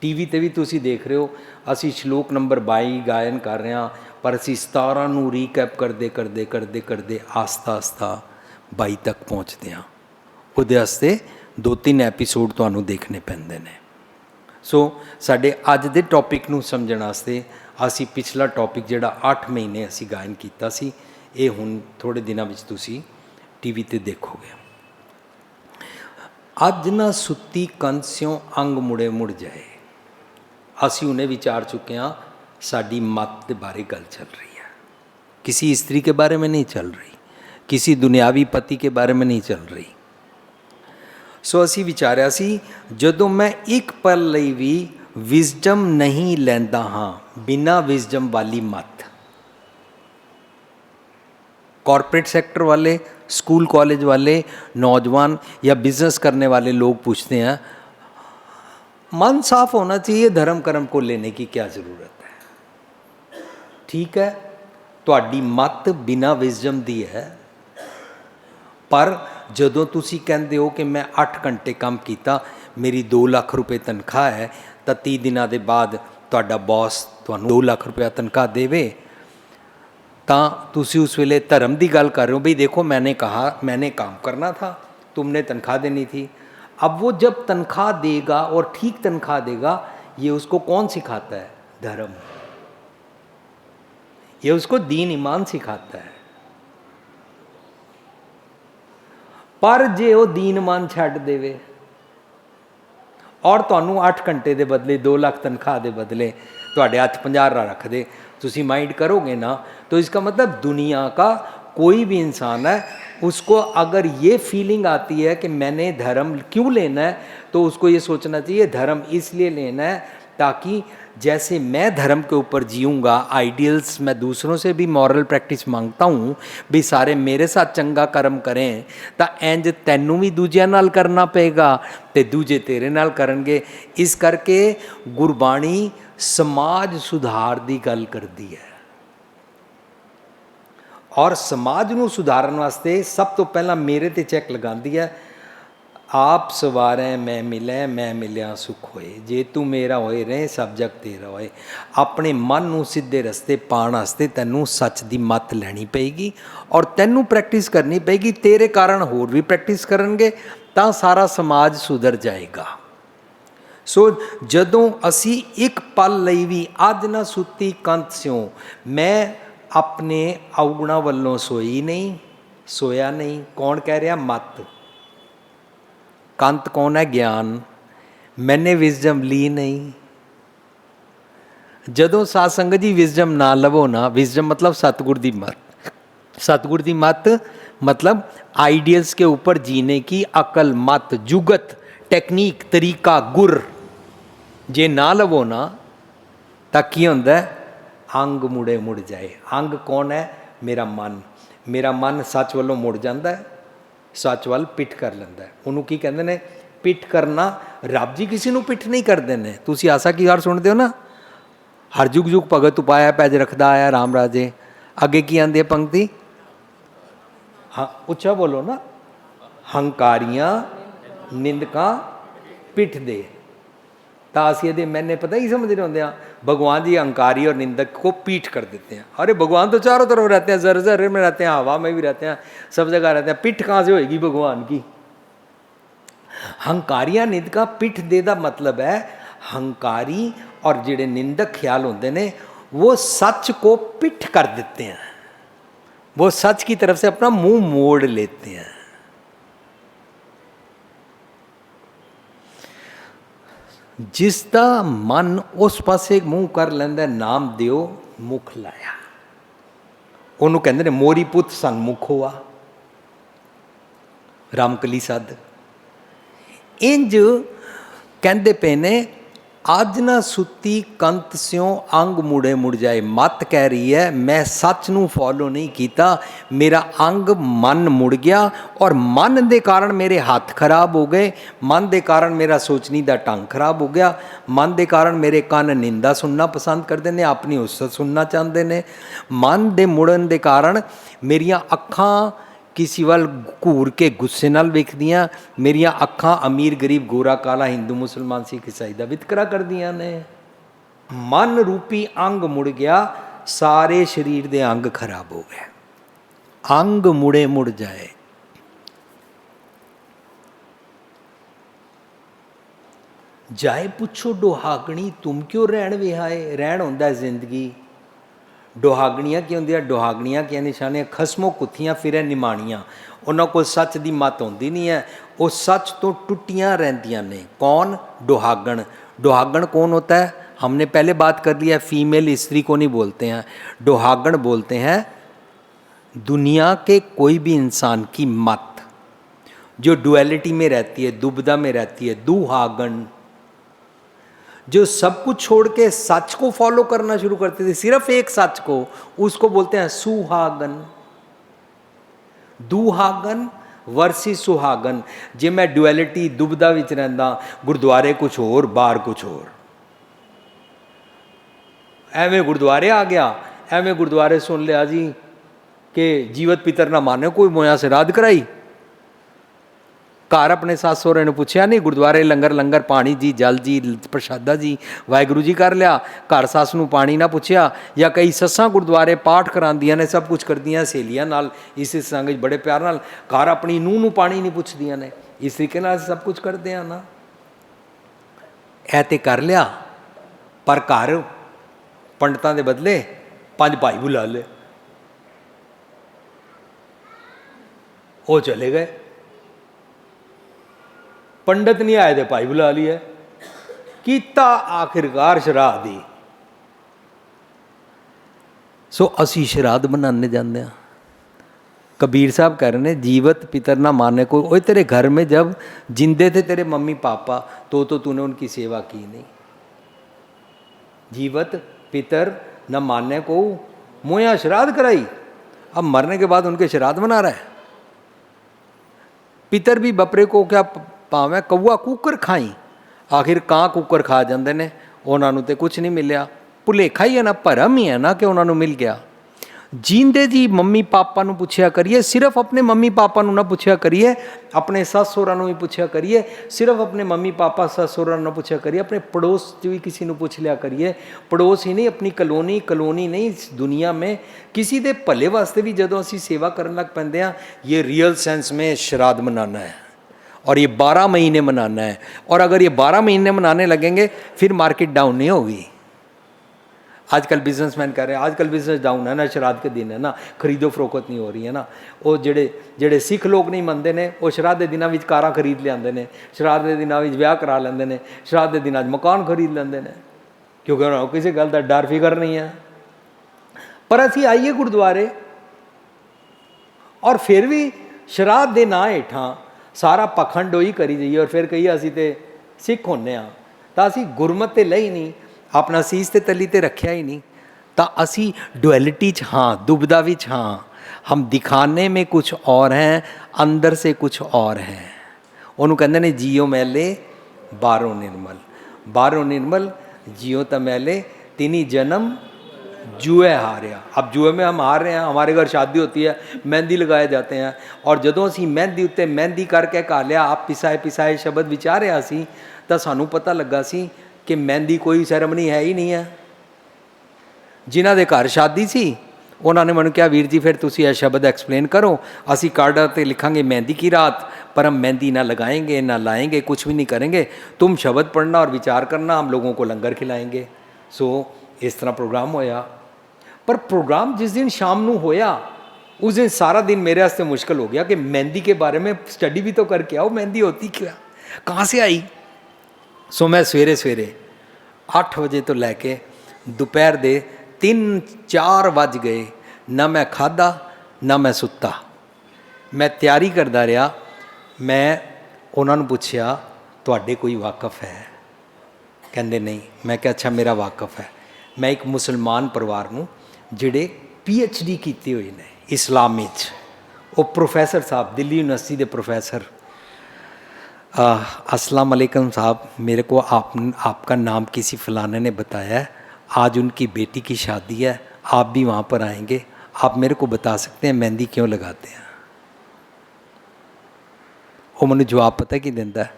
ਟੀਵੀ 'ਤੇ ਵੀ ਤੁਸੀਂ ਦੇਖ ਰਹੇ ਹੋ, ਅਸੀਂ ਸ਼ਲੋਕ ਨੰਬਰ 22 ਗਾਇਨ ਕਰ ਰਹੇ ਹਾਂ, ਪਰ ਅਸੀਂ 17 ਨੂੰ ਰੀਕੈਪ ਕਰਦੇ ਕਰਦੇ ਕਰਦੇ ਕਰਦੇ ਆਸਤਾ ਆਸਤਾ 22 ਤੱਕ ਪਹੁੰਚਦੇ ਹਾਂ। ਉਹਦੇ ਵਾਸਤੇ 2-3 ਐਪੀਸੋਡ ਤੁਹਾਨੂੰ ਦੇਖਣੇ ਪੈਂਦੇ ਨੇ। ਸੋ ਸਾਡੇ ਅੱਜ ਦੇ ਟੌਪਿਕ ਨੂੰ ਸਮਝਣ ਵਾਸਤੇ ਅਸੀਂ ਪਿਛਲਾ ਟੌਪਿਕ ਜਿਹੜਾ 8 ਮਹੀਨੇ ਅਸੀਂ ਗਾਇਨ ਕੀਤਾ ਸੀ, ਇਹ ਹੁਣ ਥੋੜ੍ਹੇ ਦਿਨਾਂ ਵਿੱਚ ਤੁਸੀਂ ਟੀਵੀ 'ਤੇ ਦੇਖੋਗੇ। ਅੱਜ ਨਾ ਸੁੱਤੀ ਕੰਧ ਸਿਉਂ ਅੰਗ ਮੁੜੇ ਮੁੜ ਜਾਏ। ਅਸੀਂ ਉਹਨੇ ਵਿਚਾਰ ਚੁੱਕੇ ਹਾਂ, ਸਾਡੀ ਮੱਤ ਦੇ ਬਾਰੇ ਗੱਲ ਚੱਲ ਰਹੀ ਹੈ। किसी स्त्री के बारे में नहीं चल रही, किसी दुनियावी पति के बारे में नहीं चल रही। सो असी विचारिया सी, जदों मैं एक पल लई भी विजडम नहीं लैंदा हाँ, बिना विजडम वाली मत। कॉरपोरेट सेक्टर वाले, स्कूल कॉलेज वाले, नौजवान या बिजनेस करने वाले लोग पूछते हैं, मन साफ होना चाहिए, धर्म कर्म को लेने की क्या ज़रूरत है। ठीक है, ਤੁਹਾਡੀ ਮੱਤ ਬਿਨਾਂ ਵਿਜ਼ਡਮ ਦੀ ਹੈ, ਪਰ ਜਦੋਂ ਤੁਸੀਂ ਕਹਿੰਦੇ ਹੋ ਕਿ ਮੈਂ 8 ਘੰਟੇ ਕੰਮ ਕੀਤਾ, ਮੇਰੀ 2 ਲੱਖ ਰੁਪਏ ਤਨਖਾਹ ਹੈ, ਤਾਂ 30 ਦਿਨਾਂ ਦੇ ਬਾਅਦ ਤੁਹਾਡਾ ਬੌਸ ਤੁਹਾਨੂੰ 2 ਲੱਖ ਰੁਪਇਆ ਤਨਖਾਹ ਦੇਵੇ, ਤਾਂ ਤੁਸੀਂ ਉਸ ਵੇਲੇ ਧਰਮ ਦੀ ਗੱਲ ਕਰ ਰਹੇ ਹੋ। ਬਈ ਦੇਖੋ, मैंने कहा, मैंने काम करना था, तुमने तनख्वाह देनी थी। अब वो जब तनख्वाह देगा और ठीक तनख्वाह देगा, ये उसको कौन सिखाता है? धर्म। ये उसको दीन ईमान सिखाता है। पर जे वो दीन ईमान छड्ड देवे और तुहानू 8 घंटे के बदले 2 लाख तनख्वाह के बदले तुहाडे हथ 50 रख दे, तुसी माइंड करोगे ना, तो इसका मतलब दुनिया का कोई भी इंसान है, उसको अगर ये फीलिंग आती है कि मैंने धर्म क्यों लेना है, तो उसको ये सोचना चाहिए धर्म इसलिए लेना है ताकि जैसे मैं धर्म के ऊपर जीऊँगा, आइडियल्स, मैं दूसरों से भी मॉरल प्रैक्टिस मांगता हूँ भी सारे मेरे साथ चंगा कर्म करें, तो इंज तैनू भी दूजिया नाल करना पेगा ते दूजे तेरे नाल करनगे। इस करके गुरबाणी समाज सुधार की गल करती है, और समाज नू सुधारन वास्ते सब तो पहला मेरे ते चैक लगाती है, आप सवारें मैं मिलें, मैं मिलिया सुख होए, जे तू मेरा होए रहे सब जग तेरा होए। अपने मन नू सीधे रस्ते पाण वास्ते तैनू सच दी मत लैनी पेगी और तैनू प्रैक्टिस करनी पेगी, तेरे कारण होर भी प्रैक्टिस करनगे, तां सारा समाज सुधर जाएगा। सो जदों असी एक पल लई भी अज ना सुती कंत स्यों, मैं अपने अवगुणा वल्लों सोई नहीं, सोया नहीं। कौन कह रहा? मत। कंत कौन है? ज्ञान। मैंने विजडम ली नहीं। जदों साध संगत जी विजडम ना लवो ना, विजडम मतलब सतगुर दी मत। सतगुर दी मत मतलब आइडियल्स के ऊपर जीने की अकल, मत, जुगत, टेक्निक, तरीका, गुर जे ना लवो ना, तां की हुंदा है? अंग मुड़े मुड़ जाए। अंग कौन है? मेरा मन। मेरा मन सच वालों मुड़ जाता है, सच वाल पिठ कर लेंदा है। उन्होंने की कहते हैं? पिठ करना। रब जी किसी को पिठ नहीं करते हैं। तुसी आसा की हार सुनते हो ना, हर जुग जुग भगत उपाया पैज रखदा आया राम राजे। अगे की आंदी है पंक्ति? हाँ, उच्चा बोलो ना। हंकारियां निंदकां पिठ दे। तो असी ये मैंने पता ही समझ रहे होंगे, भगवान जी अहंकारी और निंदक को पीठ कर देते हैं। अरे भगवान तो चारों तरफ रहते हैं, जर जर में रहते हैं, हवा में भी रहते हैं, सब जगह रहते हैं, पिठ कहाँ से होएगी भगवान की? हंकारियां निंदका पिठ दे दा मतलब है, हंकारी और जिहड़े निंदक ख्याल होंदे ने, वो सच को पिठ कर देते हैं, वो सच की तरफ से अपना मुंह मोड़ लेते हैं। जिसका मन उस पासे मूँह कर लेंदा, नाम दिओ मुख लाया। ਉਹਨੂੰ ਕਹਿੰਦੇ ਨੇ ਮੋਰੀ ਪੁੱਤ ਸੰਗ ਮੁਖ ਹੋਆ। रामकली सद। इंज कहते पे ने अज ना सुती कंत स्यों अंग मुड़े मुड़ जाए। मत कह रही है मैं सच नू फॉलो नहीं किया, मेरा अंग मन मुड़ गया और मन दे कारण मेरे हाथ खराब हो गए, मन दे कारण मेरा सोचने का ढंग खराब हो गया, मन दे कारण मेरे कान निंदा सुनना पसंद करते हैं, अपनी उस्सत सुनना चाहते हैं, मन दे मुड़न दे कारण मेरियां अखां किसी वाल घूर के गुस्से नाल वेखदियां, मेरियां अखां अमीर गरीब गोरा काला हिंदू मुसलमान सिख ईसाई का वितकरा करदियां ने। मन रूपी अंग मुड़ गया, सारे शरीर दे अंग खराब हो गए। अंग मुड़े मुड़ जाए। जाए पुछो डुहागणी तुम क्यों रहन विहाए। रहन होंदा है जिंदगी। डुहागणियाँ की होंदियां, डुहागणियाँ की निशानियाँ खसमों कुत्थियाँ फिर निमाणियाँ। उन्होंने को सच की मत होंदी नहीं है, वो सच तो टुटियाँ रहंदियां ने। कौन? डुहागण। डुहागण कौन होता है? हमने पहले बात कर लिया, फीमेल स्त्री को नहीं बोलते हैं, डुहागण बोलते हैं दुनिया के कोई भी इंसान की मत जो डुअलिटी में रहती है, दुविधा में रहती है, दुहागण। जो सब कुछ छोड़ के सच को फॉलो करना शुरू करते थे, सिर्फ एक सच को, उसको बोलते हैं सुहागन। दुहागन वर्सेस सुहागन। जे मैं डुअलिटी दुविधा विच रहिंदा, गुरुद्वारे कुछ होर बाहर कुछ होर, एवें गुरुद्वारे आ गया, एवें गुरुद्वारे सुन लिया जी कि जीवत पितर ना माने, कोई मोया श्राद्ध कराई। घर अपने सस सहुरे ने पूछया नहीं, गुरुद्वारे लंगर लंगर पानी जी जल जी प्रसादा जी वाहिगुरू जी कर लिया। घर सस नूं पानी ना पूछया। या कई सस्सां गुरुद्वारे पाठ करांदियां ने, सब कुछ करदियां सहेलियां नाल, इस संग बड़े प्यार नाल, घर अपनी नूंह नूं पानी नहीं पुछदियां ने। इस तरीके नाल सब कुछ करते हैं ना। ऐ ते कर लिया, पर घर पंडितां दे बदले 5 भाई बुला ले, वो चले गए। पंडित नहीं आए थे, भाई बुला लिया। कीता आखिरकार श्राद्ध ही। सो असी श्राद्ध बनाने जाते हैं। कबीर साहब कह रहे हैं जीवत पितर ना माने को। ओए तेरे घर में जब जिंदे थे तेरे मम्मी पापा तो तूने उनकी सेवा की नहीं। जीवत पितर न माने को मोया श्राद्ध कराई, अब मरने के बाद उनके श्राद्ध मना रहा है। पितर भी बपरे को क्या भावें कौआ कुकर खाई, आखिर कां कुकर खा जाते हैं, उन्होंने तो कुछ नहीं मिलया। भुलेखा ही है ना, भरम ही है ना कि उन्होंने मिल गया। जींदे जी मम्मी पापा नूं पुछया करिए, सिर्फ अपने मम्मी पापा नूं ना पुछया करिए, अपने सस सहुरा नूं भी पुछया करिए। सिर्फ अपने मम्मी पापा सस सहुरा ना पुछया करिए, अपने पड़ोस भी किसी नूं पुछ लिया करिए। पड़ोस ही नहीं, अपनी कलोनी नहीं, इस दुनिया में किसी दे भले वास्ते भी जदों असीं सेवा करन लग पैंदे हां, ये रियल सेंस में श्राद्ध मनाना है और ये 12 महीने मनाना है। और अगर ये 12 महीने मनाने लगेंगे फिर मार्केट डाउन नहीं होगी। आजकल बिजनेसमैन कह रहे हैं आजकल बिजनेस डाउन है ना, श्राद्ध के दिन है ना, खरीदो फरोख्त नहीं हो रही है ना। वो जेड़े सिख लोग नहीं मनते ने, वो श्राद्ध के दिनों में कारां खरीद लियाते हैं, श्राद्ध के दिनों में विआह करा लेंदे ने, श्राद्ध के दिनों मकान खरीद लेंदे हैं, क्योंकि उन्होंने किसी गल का डर फिक्र नहीं है। पर असीं आइए गुरुद्वारे और फिर भी श्राद्ध के नां हेठां सारा पखंड ही करी जाइए और फिर कहिए असीं ते सिख होने हाँ, तो असीं गुरमत ते लई नहीं, अपना सीस ते तली ते रखिया ही नहीं, तो असी डुअलिटी च हाँ, दुविधा विच हाँ। हम दिखाने में कुछ और हैं, अंदर से कुछ और हैं। उन्होंने कहते ने जियो मैले बारों निर्मल, बारों निर्मल जियो तो मैले तिनी जन्म जुए हारिया। अब जुए में हम हार रहे हैं। हमारे घर शादी होती है, मेहंदी लगाए जाते हैं, और जदों असी मेहंदी उत्ते मेहंदी करके कहा लिया आप पिसाए शब्द विचारे असी, तो सानू पता लगा सी कि मेहंदी कोई सैरेमनी है ही नहीं है। जिन्हां दे घर शादी सी उन्होंने मैंने कहा वीर जी फिर तुसी यह शब्द एक्सप्लेन करो, असी कार्ड पर लिखांगे मेहंदी की रात, पर हम मेहंदी ना लगाएंगे ना लाएंगे, कुछ भी नहीं करेंगे, तुम शब्द पढ़ना और विचार करना, हम लोगों को लंगर खिलाएंगे। सो इस तरह प्रोग्राम होया। पर प्रोग्राम जिस दिन शाम नूं होया उस दिन सारा दिन मेरे वास्ते मुश्किल हो गया कि मेहंदी के बारे में स्टडी भी तो करके आओ, मेहंदी होती क्या, कहाँ से आई। सो मैं सवेरे सवेरे 8 बजे तो लैके दोपहर दे 3-4 बज गए, ना मैं खादा ना मैं सुता। मैं तैयारी करता रहा मैं उन्होंने पूछया तुहाडे कोई वाकफ है? कहंदे नहीं। मैं क्या अच्छा मेरा वाकफ है। मैं एक मुसलमान परिवार नूं जिहड़े PhD कीती हुई ने इस्लाम विच, वो प्रोफैसर साहब दिल्ली यूनिवर्सिटी के प्रोफैसर, अस्सलाम वालेकुम साहब, मेरे को आपका नाम किसी फलाने ने बताया है, आज उनकी बेटी की शादी है, आप भी वहाँ पर आएंगे, आप मेरे को बता सकते हैं मेहंदी क्यों लगाते हैं? वो मैंने जवाब पता कि देता है,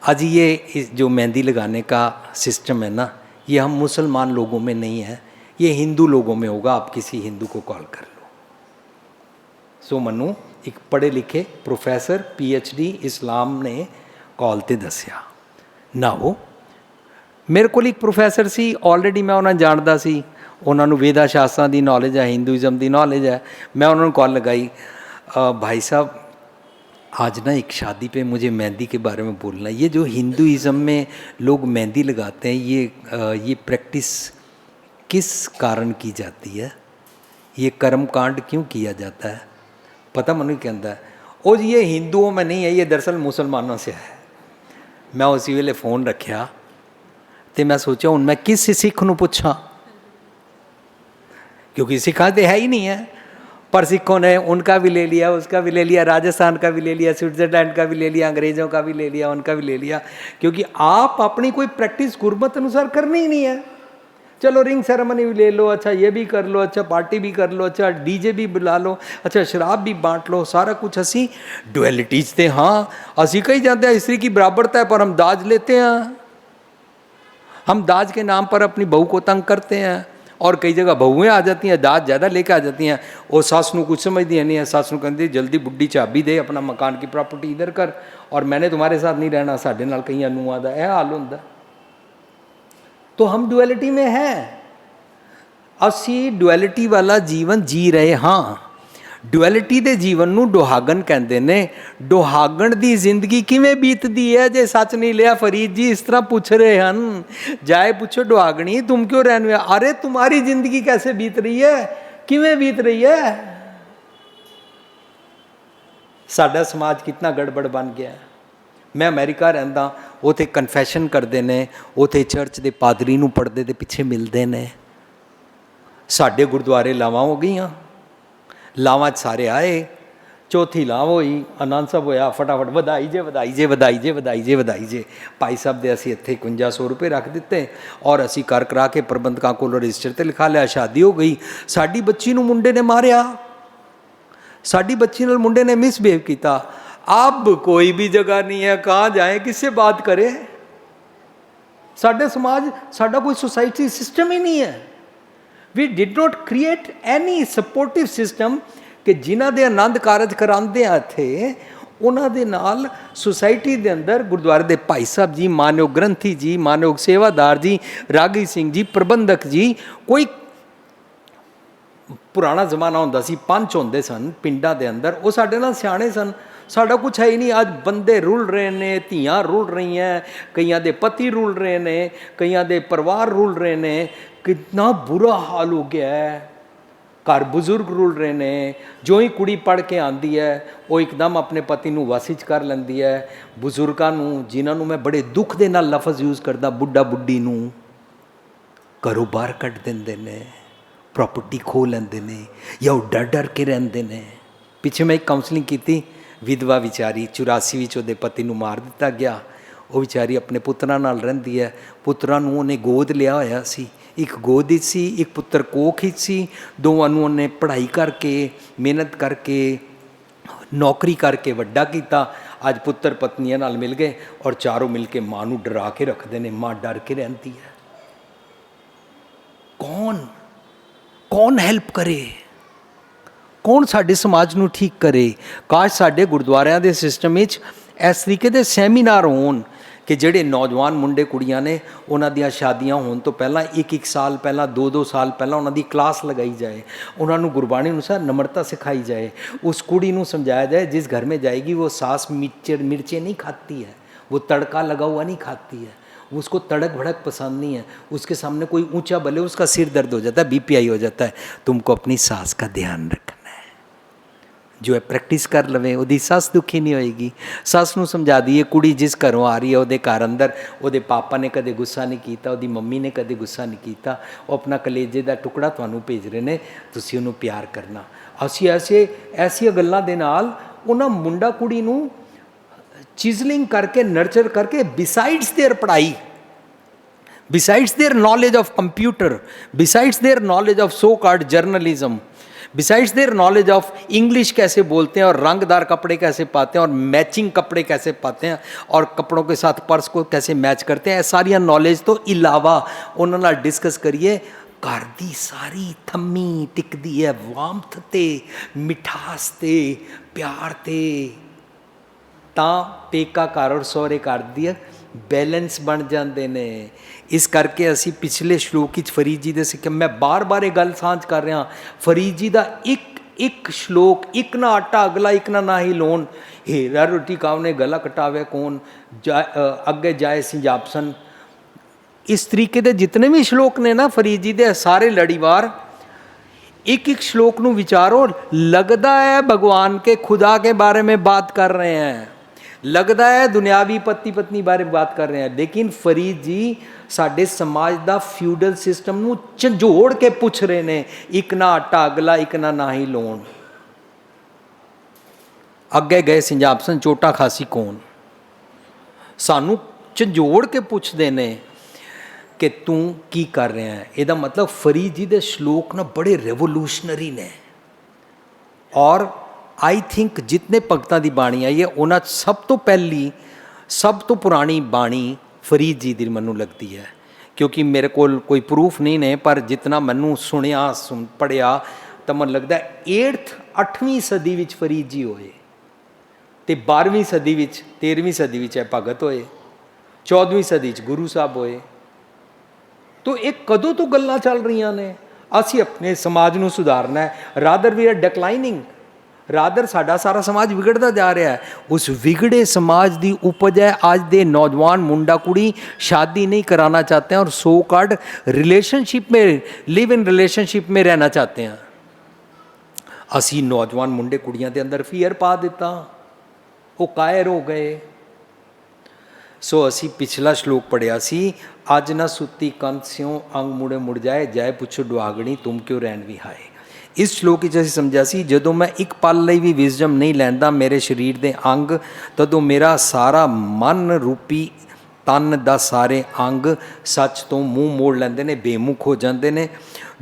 आज ये जो मेहंदी लगाने का सिस्टम है ना, ये हम मुसलमान लोगों में नहीं है, ये हिंदू लोगों में होगा, आप किसी हिंदू को कॉल कर लो। सो मनु एक पढ़े लिखे प्रोफैसर PhD इस्लाम ने कॉल ते दसिया ना। वो मेरे को एक प्रोफैसर सी, ऑलरेडी मैं उन्हें जानता सी, उन्होंने वेदा शास्त्रां की नॉलेज है, हिंदुइज़म की नॉलेज है। मैं उन्होंने कॉल लगाई, भाई साहब आज ना एक शादी पे मुझे मेहंदी के बारे में बोलना है। ये जो हिंदुइज़म में लोग मेहंदी लगाते हैं, ये प्रैक्टिस किस कारण की जाती है? ये कर्म कांड क्यों किया जाता है? पता मनु कहता है, ओ जी ये हिंदुओं में नहीं है, ये दरअसल मुसलमानों से है। मैं उसी वेले फ़ोन रखा तो मैं सोचा हूँ मैं किस सिख नूं पूछा, क्योंकि सिखा तो है ही नहीं है। पर सिखों ने उनका भी ले लिया, उसका भी ले लिया, राजस्थान का भी ले लिया, स्विट्ज़रलैंड का भी ले लिया, अंग्रेज़ों का भी ले लिया, उनका भी ले लिया, क्योंकि आप अपनी कोई प्रैक्टिस गुरबत अनुसार करनी ही नहीं है। चलो रिंग सेरेमनी भी ले लो, अच्छा ये भी कर लो, अच्छा पार्टी भी कर लो, अच्छा DJ भी बुला लो, अच्छा शराब भी बांट लो, सारा कुछ। असी डुअलिटीज थे, हाँ असी कही जाते हैं स्त्री की बराबरता है, पर हम दाज लेते हैं, हम दाज के नाम पर अपनी बहू को तंग करते हैं। और कई जगह बहुएँ आ जाती हैं, दाज ज़्यादा लेके आ जाती हैं, वो सास नूं कुछ समझती नहीं है। सास नूं कहती जल्दी बुढ़ी चाबी दे, अपना मकान की प्रॉपर्टी इधर कर, और मैंने तुम्हारे साथ नहीं रहना, साढ़े नाल कई नूआं दा यह हाल होंदा। तो हम डुअलिटी में हैं, असी डुअलिटी वाला जीवन जी रहे। हाँ, डुअलिटी के जीवन नूं डुहागन कहते ने। डुहागन की जिंदगी किवें बीतती है जे सच नहीं लिया? फरीद जी इस तरह पूछ रहे हैं, जाए पूछो डुहागनी तुम क्यों रहने? अरे तुम्हारी जिंदगी कैसे बीत रही है, किवें बीत रही है? साडा समाज कितना गड़बड़ बन गया है। मैं अमेरिका रहिंदा, उत्थे कन्फैशन करते हैं, उत्थे चर्च के पादरी नूं पढ़दे दे पिछे मिलते हैं। साडे गुरुद्वारे लावां हो गई, लावां सारे आए, चौथी लाव होई, आनंद साहब होया, फटाफट वधाई जे वधाई जे वधाई जे वधाई जे वधाई जे। भाई साहब दे असीं इत्थे 5100 रुपये रख दिते, और असीं कर करा के प्रबंधकों को रजिस्टर ते लिखा लिया, शादी हो गई। साडी बच्ची नूं मुंडे ने मारिया, साडी बच्ची नाल मुंडे ने मिसबिहेव किया। अब कोई भी जगह नहीं है, कहाँ जाए, किससे बात करें? साडे समाज, साडा कोई सोसाइटी सिस्टम ही नहीं है। We did not create any supportive system कि जिन्हां दे आनंद कारज करांदे आ इत्थे, उन्हां दे नाल सोसाइटी दे अंदर गुरुद्वारे दे भाई साहब जी, मानयोग ग्रंथी जी, मानयोग सेवादार जी, रागी सिंह जी, प्रबंधक जी, कोई पुराना जमाना होंदा सी, पंच होंदे सन पिंडां दे अंदर, वो साडे नाल सियाणे सन। साडा कुछ है ही नहीं। आज बंदे रुल रहे ने, धियां रुल रही हैं, कईयां दे पति रुल रहे ने, कईयां दे परिवार रुल रहे ने। कितना बुरा हाल हो गया है। घर बुजुर्ग रुल रहे ने, जो ही कुड़ी पढ़ के आती है वो एकदम अपने पति नूं वस कर लैंदी है। बुजुर्गां नूं, जिन्हां नूं मैं बड़े दुख दे नाल लफज यूज़ करदा, बुढ़ा बुढ़ी नूं घरों बाहर कढ़ दिंदे ने, प्रॉपर्टी खो लैंदे ने, या वो डर डर के रहिंदे ने। पिछे मैं एक काउंसलिंग की, विधवा विचारी 84 विच उहदे पति नूं मार दिता गया। वो विचारी अपने पुत्रां नाल रहिंदी है, पुत्रां नूं उहने गोद लिया होया सी, एक गोद ही सी, एक पुत्र कोख ही सी। दोवां नूं उहने पढ़ाई करके, मेहनत करके, नौकरी करके वड्डा कीता। अज पुत्र पत्नियां नाल मिल गए और चारों मिल के मां नूं डरा के रखते हैं, मां डर के रहती है। कौन कौन हेल्प करे, कौन साडे समाज नूं ठीक करे? काश साडे गुरुद्वारियां दे सिस्टम विच इस तरीके दे सैमीनार होण कि ਜਿਹੜੇ नौजवान मुंडे कुड़ियां ने, उन्हां दियां शादियां होण तो पहला एक साल पहला, 2 साल पहला उन्हां दी क्लास लगाई जाए, उन्हां नूं गुरबाणी अनुसार नम्रता सिखाई जाए। उस कुड़ी नूं समझाया जाए जिस घर में जाएगी वो सास मिर्चें नहीं खाती है, वो तड़का लगा हुआ नहीं खाती है, उसको तड़क भड़क पसंद नहीं है। उसके सामने कोई ऊंचा बोले उसका सिर दर्द हो जाता है, BPI हो जाता है। तुमको अपनी सास का ध्यान रखना है। ਜੋ ਹੈ ਪ੍ਰੈਕਟਿਸ ਕਰ ਲਵੇ, ਉਹਦੀ ਸੱਸ ਦੁਖੀ ਨਹੀਂ ਹੋਏਗੀ। ਸੱਸ ਨੂੰ ਸਮਝਾ ਦਈਏ ਕੁੜੀ ਜਿਸ ਘਰੋਂ ਆ ਰਹੀ ਹੈ ਉਹਦੇ ਘਰ ਅੰਦਰ ਉਹਦੇ ਪਾਪਾ ਨੇ ਕਦੇ ਗੁੱਸਾ ਨਹੀਂ ਕੀਤਾ, ਉਹਦੀ ਮੰਮੀ ਨੇ ਕਦੇ ਗੁੱਸਾ ਨਹੀਂ ਕੀਤਾ, ਉਹ ਆਪਣਾ ਕਲੇਜੇ ਦਾ ਟੁਕੜਾ ਤੁਹਾਨੂੰ ਭੇਜ ਰਹੇ ਨੇ, ਤੁਸੀਂ ਉਹਨੂੰ ਪਿਆਰ ਕਰਨਾ। ਅਸੀਂ ਐਸੀਆਂ ਗੱਲਾਂ ਦੇ ਨਾਲ ਉਹਨਾਂ ਮੁੰਡਾ ਕੁੜੀ ਨੂੰ ਚੀਜ਼ਲਿੰਗ ਕਰਕੇ ਨਰਚਰ ਕਰਕੇ ਬਿਸਾਈਡਸ ਦੇਅਰ ਪੜ੍ਹਾਈ, besides their knowledge of computer, besides their knowledge of so called journalism, besides their knowledge of English कैसे बोलते हैं और रंगदार कपड़े कैसे पाते हैं और मैचिंग कपड़े कैसे पाते हैं और कपड़ों के साथ पर्स को कैसे मैच करते हैं, सारिया नॉलेज तो इलावा उन्होंने डिस्कस करिए। घर दी सारी थम्मी टिकदी है वामथ ते, मिठास ते, प्यार ते, ਤਾਂ ਪੇਕਾ ਘਰ ਔਰ ਸਹੁਰੇ ਘਰ ਦੀ ਬੈਲੈਂਸ ਬਣ ਜਾਂਦੇ ਨੇ। ਇਸ ਕਰਕੇ ਅਸੀਂ ਪਿਛਲੇ ਸ਼ਲੋਕ ਵਿੱਚ ਫਰੀਦ ਜੀ ਦੇ ਸਿੱਖਿਆ, ਮੈਂ ਬਾਰ-ਬਾਰ ਇਹ ਗੱਲ ਸਾਂਝ ਕਰ ਰਿਹਾ, ਫਰੀਦ ਜੀ ਦਾ ਇੱਕ ਸ਼ਲੋਕ, ਇੱਕ ਨਾ ਆਟਾ ਅਗਲਾ ਇੱਕ ਨਾ ਨਾਹੀ ਲੋਨ, ਹੀਰਾ ਰੋਟੀ ਕਾਵਨੇ ਗਲਾ ਕਟਾਵੇ ਕੌਣ, ਅੱਗੇ ਜਾਏ ਸਿੰਜਾਪਸਨ। ਇਸ ਤਰੀਕੇ ਦੇ ਜਿਤਨੇ ਵੀ ਸ਼ਲੋਕ ਨੇ ਨਾ ਫਰੀਦ ਜੀ ਦੇ ਸਾਰੇ ਲੜੀਵਾਰ, एक एक श्लोक ਨੂੰ ਵਿਚਾਰੋ, लगता है भगवान के खुदा के बारे में बात कर रहे हैं, लगता है दुनियावी पति पत्नी बारे बात कर रहे हैं, लेकिन फरीद जी ਸਾਡੇ ਸਮਾਜ ਦਾ ਫਿਊਡਲ ਸਿਸਟਮ ਨੂੰ ਝੰਜੋੜ ਕੇ ਪੁੱਛ ਰਹੇ ਨੇ, ਇੱਕ ਨਾ ਆਟਾ ਅਗਲਾ ਇੱਕ ਨਾ ਨਾਹੀ ਲੋਣ, ਅੱਗੇ ਗਏ ਸਿੰਜਾਪਸਨ ਚੋਟਾ ਖਾਸੀ ਕੌਣ। ਸਾਨੂੰ ਝੰਜੋੜ ਕੇ ਪੁੱਛਦੇ ਨੇ ਕਿ ਤੂੰ ਕੀ ਕਰ ਰਿਹਾ ਹੈ। ਇਹਦਾ ਮਤਲਬ ਫਰੀਦ ਜੀ ਦੇ ਸ਼ਲੋਕ ਨਾ ਬੜੇ ਰੈਵੋਲੂਸ਼ਨਰੀ ਨੇ। ਔਰ ਆਈ ਥਿੰਕ ਜਿਤਨੇ ਭਗਤਾਂ ਦੀ ਬਾਣੀ ਆਈ ਹੈ ਉਹਨਾਂ 'ਚ ਸਭ ਤੋਂ ਪਹਿਲੀ ਸਭ ਤੋਂ ਪੁਰਾਣੀ ਬਾਣੀ ਫਰੀਦ ਜੀ ਦੀ ਮੈਨੂੰ ਲੱਗਦੀ ਹੈ, ਕਿਉਂਕਿ ਮੇਰੇ ਕੋਲ ਕੋਈ ਪ੍ਰੂਫ ਨਹੀਂ ਨੇ, ਪਰ ਜਿਤਨਾ ਮੈਨੂੰ ਸੁਣਿਆ ਪੜ੍ਹਿਆ ਤਾਂ ਮੈਨੂੰ ਲੱਗਦਾ 8ਵੀਂ ਸਦੀ ਵਿੱਚ ਫਰੀਦ ਜੀ ਹੋਏ ਅਤੇ 12ਵੀਂ ਸਦੀ ਵਿੱਚ 13ਵੀਂ ਸਦੀ ਵਿੱਚ ਇਹ ਭਗਤ ਹੋਏ, 14ਵੀਂ ਸਦੀ 'ਚ ਗੁਰੂ ਸਾਹਿਬ ਹੋਏ। ਤੋ ਇਹ ਕਦੋਂ ਤੋਂ ਗੱਲਾਂ ਚੱਲ ਰਹੀਆਂ ਨੇ। ਅਸੀਂ ਆਪਣੇ ਸਮਾਜ ਨੂੰ ਸੁਧਾਰਨਾ ਹੈ, ਰਾਦਰ ਵੀ ਆਰ ਡਿਕਲਾਈਨਿੰਗ, ਰਾਦਰ ਸਾਡਾ ਸਾਰਾ ਸਮਾਜ ਵਿਗੜਦਾ ਜਾ ਰਿਹਾ ਹੈ। ਉਸ ਵਿਗੜੇ ਸਮਾਜ ਦੀ ਉਪਜ ਹੈ ਅੱਜ ਦੇ ਨੌਜਵਾਨ ਮੁੰਡਾ ਕੁੜੀ शादी नहीं कराना चाहते हैं और सो कॉल्ड रिलेशनशिप में लिव इन रिलेशनशिप में रहना चाहते हैं। ਅਸੀਂ ਨੌਜਵਾਨ ਮੁੰਡੇ ਕੁੜੀਆਂ ਦੇ ਅੰਦਰ ਫੀਅਰ ਪਾ ਦਿੱਤਾ, ਉਹ ਕਾਇਰ ਹੋ ਗਏ। ਸੋ ਅਸੀਂ ਪਿਛਲਾ ਸ਼ਲੋਕ ਪੜ੍ਹਿਆ ਸੀ, ਅੱਜ ਨਾ ਸੁੱਤੀ ਕੰਧ ਸਿਉ ਅੰਗ ਮੁੜੇ ਮੁੜ ਜਾਏ, ਜਾਏ ਪੁੱਛੋ ਦੁਆਗਣੀ ਤੁਮ ਕਿਉਂ ਰਹਿਣ ਵੀ ਹਾਏ। ਇਸ ਸ਼ਲੋਕ ਵਿੱਚ ਅਸੀਂ ਸਮਝਿਆ ਸੀ, ਜਦੋਂ ਮੈਂ ਇੱਕ ਪਲ ਲਈ ਵੀ ਵਿਜ਼ਡਮ ਨਹੀਂ ਲੈਂਦਾ ਮੇਰੇ ਸਰੀਰ ਦੇ ਅੰਗ, ਤਦੋਂ ਮੇਰਾ ਸਾਰਾ ਮਨ ਰੂਪੀ ਤਨ ਦਾ ਸਾਰੇ ਅੰਗ ਸੱਚ ਤੋਂ ਮੂੰਹ ਮੋੜ ਲੈਂਦੇ ਨੇ, ਬੇਮੁਖ ਹੋ ਜਾਂਦੇ ਨੇ।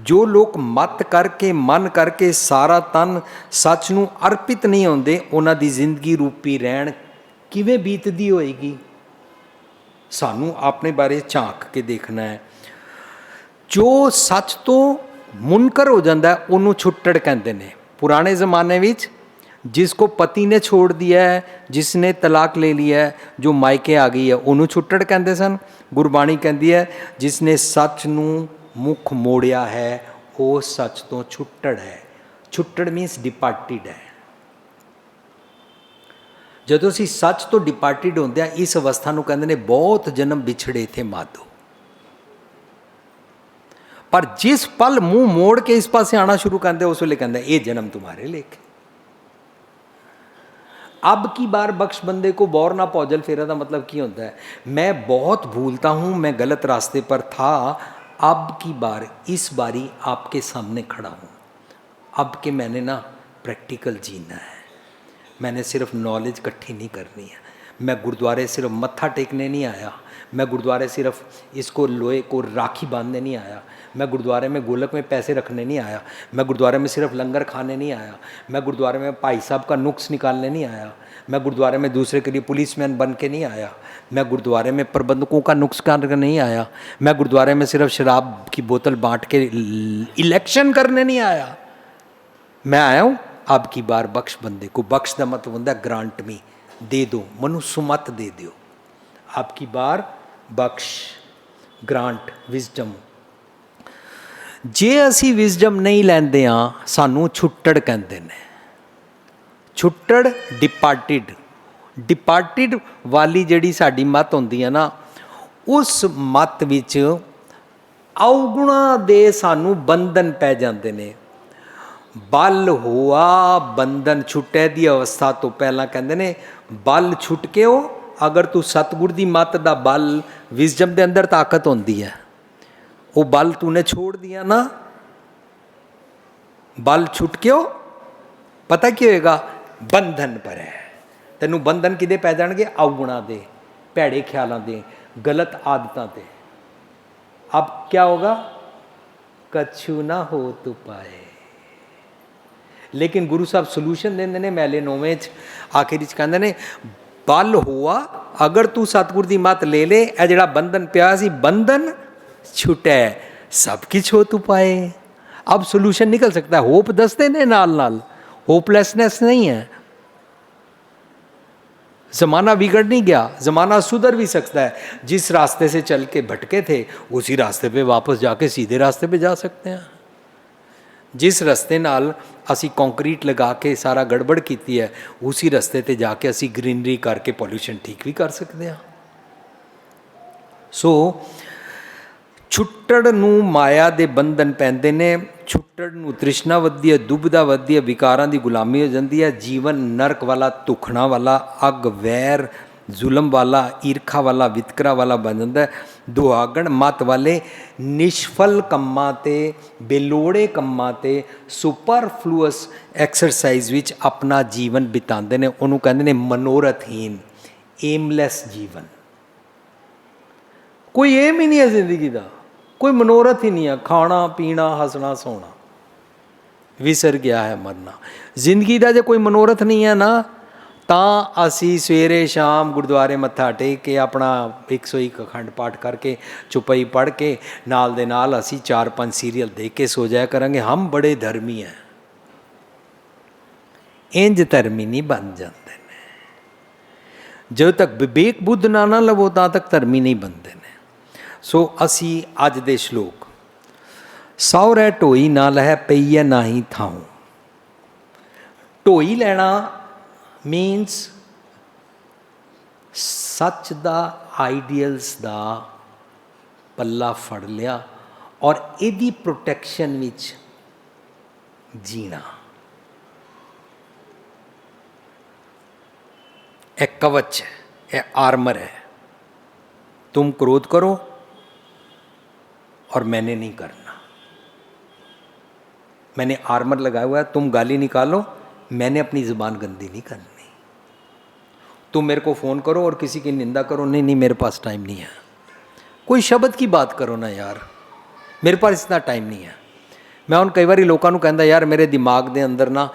ਜੋ ਲੋਕ ਮਤ ਕਰਕੇ ਮਨ ਕਰਕੇ ਸਾਰਾ ਤਨ ਸੱਚ ਨੂੰ ਅਰਪਿਤ ਨਹੀਂ ਹੁੰਦੇ, ਉਹਨਾਂ ਦੀ ਜ਼ਿੰਦਗੀ ਰੂਪੀ ਰਹਿਣ ਕਿਵੇਂ ਬੀਤਦੀ ਹੋਏਗੀ। ਸਾਨੂੰ ਆਪਣੇ ਬਾਰੇ ਝਾਂਕ ਕੇ ਦੇਖਣਾ ਹੈ। ਜੋ ਸੱਚ ਤੋਂ ਮੁਨਕਰ ਹੋ ਜਾਂਦਾ ਉਹਨੂੰ ਛੁੱਟੜ ਕਹਿੰਦੇ ਨੇ। ਪੁਰਾਣੇ ਜ਼ਮਾਨੇ ਵਿੱਚ जिसको पति ने छोड़ दिया है, जिसने तलाक ले लिया है, जो मायके आ गई है, ਉਹਨੂੰ ਛੁੱਟੜ ਕਹਿੰਦੇ ਸਨ। ਗੁਰਬਾਣੀ ਕਹਿੰਦੀ ਹੈ ਜਿਸਨੇ ਸੱਚ ਨੂੰ ਮੁੱਖ ਮੋੜਿਆ ਹੈ ਉਹ ਸੱਚ ਤੋਂ ਛੁੱਟੜ ਹੈ। ਛੁੱਟੜ ਮੀਨਸ ਡਿਪਾਰਟਿਡ ਹੈ। ਜਦੋਂ ਅਸੀਂ ਸੱਚ ਤੋਂ ਡਿਪਾਰਟਿਡ ਹੁੰਦੇ ਹਾਂ, ਇਸ ਅਵਸਥਾ ਨੂੰ ਕਹਿੰਦੇ ਨੇ ਬਹੁਤ ਜਨਮ ਵਿਛੜੇ ਥੇ ਮਾਧੋ। ਪਰ ਜਿਸ ਪਲ ਮੂੰਹ ਮੋੜ ਕੇ ਇਸ ਪਾਸੇ ਆਉਣਾ ਸ਼ੁਰੂ ਕਰਦੇ ਉਸ ਵੇਲੇ ਕਹਿੰਦਾ ਇਹ ਜਨਮ तुम्हारे लेखे। अब की बार बख्श बंदे को बौर ना पौजल फेरा का मतलब की होता है, मैं बहुत भूलता हूँ, मैं गलत रास्ते पर था, अब की बार इस बारी आपके सामने खड़ा हूँ। अब के मैंने ना प्रैक्टिकल जीना है, मैंने सिर्फ नॉलेज इकट्ठी नहीं करनी है। मैं गुरुद्वारे सिर्फ मत्था टेकने नहीं आया, मैं गुरुद्वारे सिर्फ इसको लोहे को राखी बांधने नहीं आया, मैं गुरुद्वारे में गोलक में पैसे रखने नहीं आया, मैं गुरुद्वारे में सिर्फ लंगर खाने नहीं आया, मैं गुरुद्वारे में भाई साहब का नुक्स निकालने नहीं आया, मैं गुरुद्वारे में दूसरे के लिए पुलिसमैन बन के नहीं आया, मैं गुरुद्वारे में प्रबंधकों का नुक्स करने नहीं आया, मैं गुरुद्वारे में सिर्फ शराब की बोतल बांट के इलेक्शन करने नहीं आया। मैं आया हूँ अब की बार बख्श बंदे को। बख्श का मतलब होता है ग्रांट मी, दे दो मनु सुमत दे दो। अब की बार बख्श ग्रांट विजडम। जे असी विजडम नहीं लैंदे हाँ सानू छुट्टड़ कहते हैं। छुट्टड़ डिपार्टिड, डिपार्टिड वाली जिहड़ी साडी मत होंदी है ना, उस मत विच अवगुणा दे सानू बंधन पै जाते हैं। बल हुआ बंधन छुटे दी अवस्था तो पहला कहते ने बल छुट के हो अगर तू सतगुर दी मत दा बल विजडम दे अंदर ताकत होंदी है वो बल तूने छोड़ दिया ना बल छुट के हो पता की होएगा बंधन पर है तेनू बंधन किदे पै जाणगे अवगुणा दे भैड़े ख्यालों दे गलत आदतों ते अब क्या होगा कछु ना हो तू पाए लेकिन गुरु साहब सोल्यूशन देंदे ने मैले 9वें आखिर कहंदे ने बल हुआ अगर तू सतगुर दी मत ले ले ए जिहड़ा बंधन पिया सी बंधन छुटे सब कुछ हो तू पाए अब सोल्यूशन निकल सकता है होप दसते ने नाल नाल होपलेसनेस नहीं है ज़माना बिगड़ नहीं गया ज़माना सुधर भी सकता है जिस रास्ते से चल के भटके थे उसी रास्ते पे वापस जाके सीधे रास्ते पे जा सकते हैं जिस रस्ते नाल असी कंक्रीट लगा के सारा गड़बड़ कीती है उसी रस्ते ते जाके असी ग्रीनरी करके पॉल्यूशन ठीक भी कर सकते हैं सो छुट्टड़ नूं माया दे बंधन पैंदे ने छुट्टड़ नूं तृष्णा वधदी है दुबदा वधदी है विकारां दी गुलामी हो जाती है जीवन नरक वाला दुखना वाला अग वैर जुलम वाला ईरखा वाला वितकरा वाला बन जाता है दुहागण मत वाले निष्फल कम्मां ते बेलोड़े कम्मां ते सुपरफ्लूअस एक्सरसाइज विच अपना जीवन बितांदे ने उहनूं कहंदे ने मनोरथहीन एमलैस जीवन कोई एम ही नहीं है जिंदगी का कोई मनोरथ ही नहीं है खाना पीना हंसना सोना विसर गया है मरना जिंदगी का जो कोई मनोरथ नहीं है ना ਤਾਂ ਅਸੀਂ ਸਵੇਰੇ ਸ਼ਾਮ ਗੁਰਦੁਆਰੇ ਮੱਥਾ ਟੇਕ ਕੇ ਆਪਣਾ 101 ਅਖੰਡ ਪਾਠ ਕਰਕੇ ਚੁਪਈ ਪੜ੍ਹ ਕੇ ਨਾਲ ਦੇ ਨਾਲ ਅਸੀਂ 4-5 ਸੀਰੀਅਲ ਦੇਖ ਕੇ ਸੋ ਜਾਇਆ ਕਰਾਂਗੇ ਹਮ ਬੜੇ ਧਰਮੀ ਹੈ ਇੰਜ ਧਰਮੀ ਨਹੀਂ ਬਣ ਜਾਂਦੇ ਨੇ ਜਦੋਂ ਤੱਕ ਵਿਵੇਕ ਬੁੱਧ ਨਾ ਲਵੋ ਤਾਂ ਤੱਕ ਧਰਮੀ ਨਹੀਂ ਬਣਦੇ ਨੇ ਸੋ ਅਸੀਂ ਅੱਜ ਦੇ ਸ਼ਲੋਕ ਸਹੁਰੇ ਢੋਈ ਨਾ ਲਹਿ ਪਈਐ ਨਾਹੀ ਥਾਉ ਢੋਈ ਲੈਣਾ मीन्स सच दा आइडियल्स दा पल्ला फड़ लिया और इहदी प्रोटैक्शन विच जीना एक कवच है एक आर्मर है तुम क्रोध करो और मैंने नहीं करना मैंने आर्मर लगाया हुआ है तुम गाली निकालो मैंने अपनी ज़ुबान गंदी नहीं करनी तुम मेरे को फ़ोन करो और किसी की निंदा करो नहीं नहीं मेरे पास टाइम नहीं है कोई शब्द की बात करो ना यार मेरे पास इतना टाइम नहीं है मैं उन कई बार लोगों को कहता यार मेरे दिमाग के अंदर ना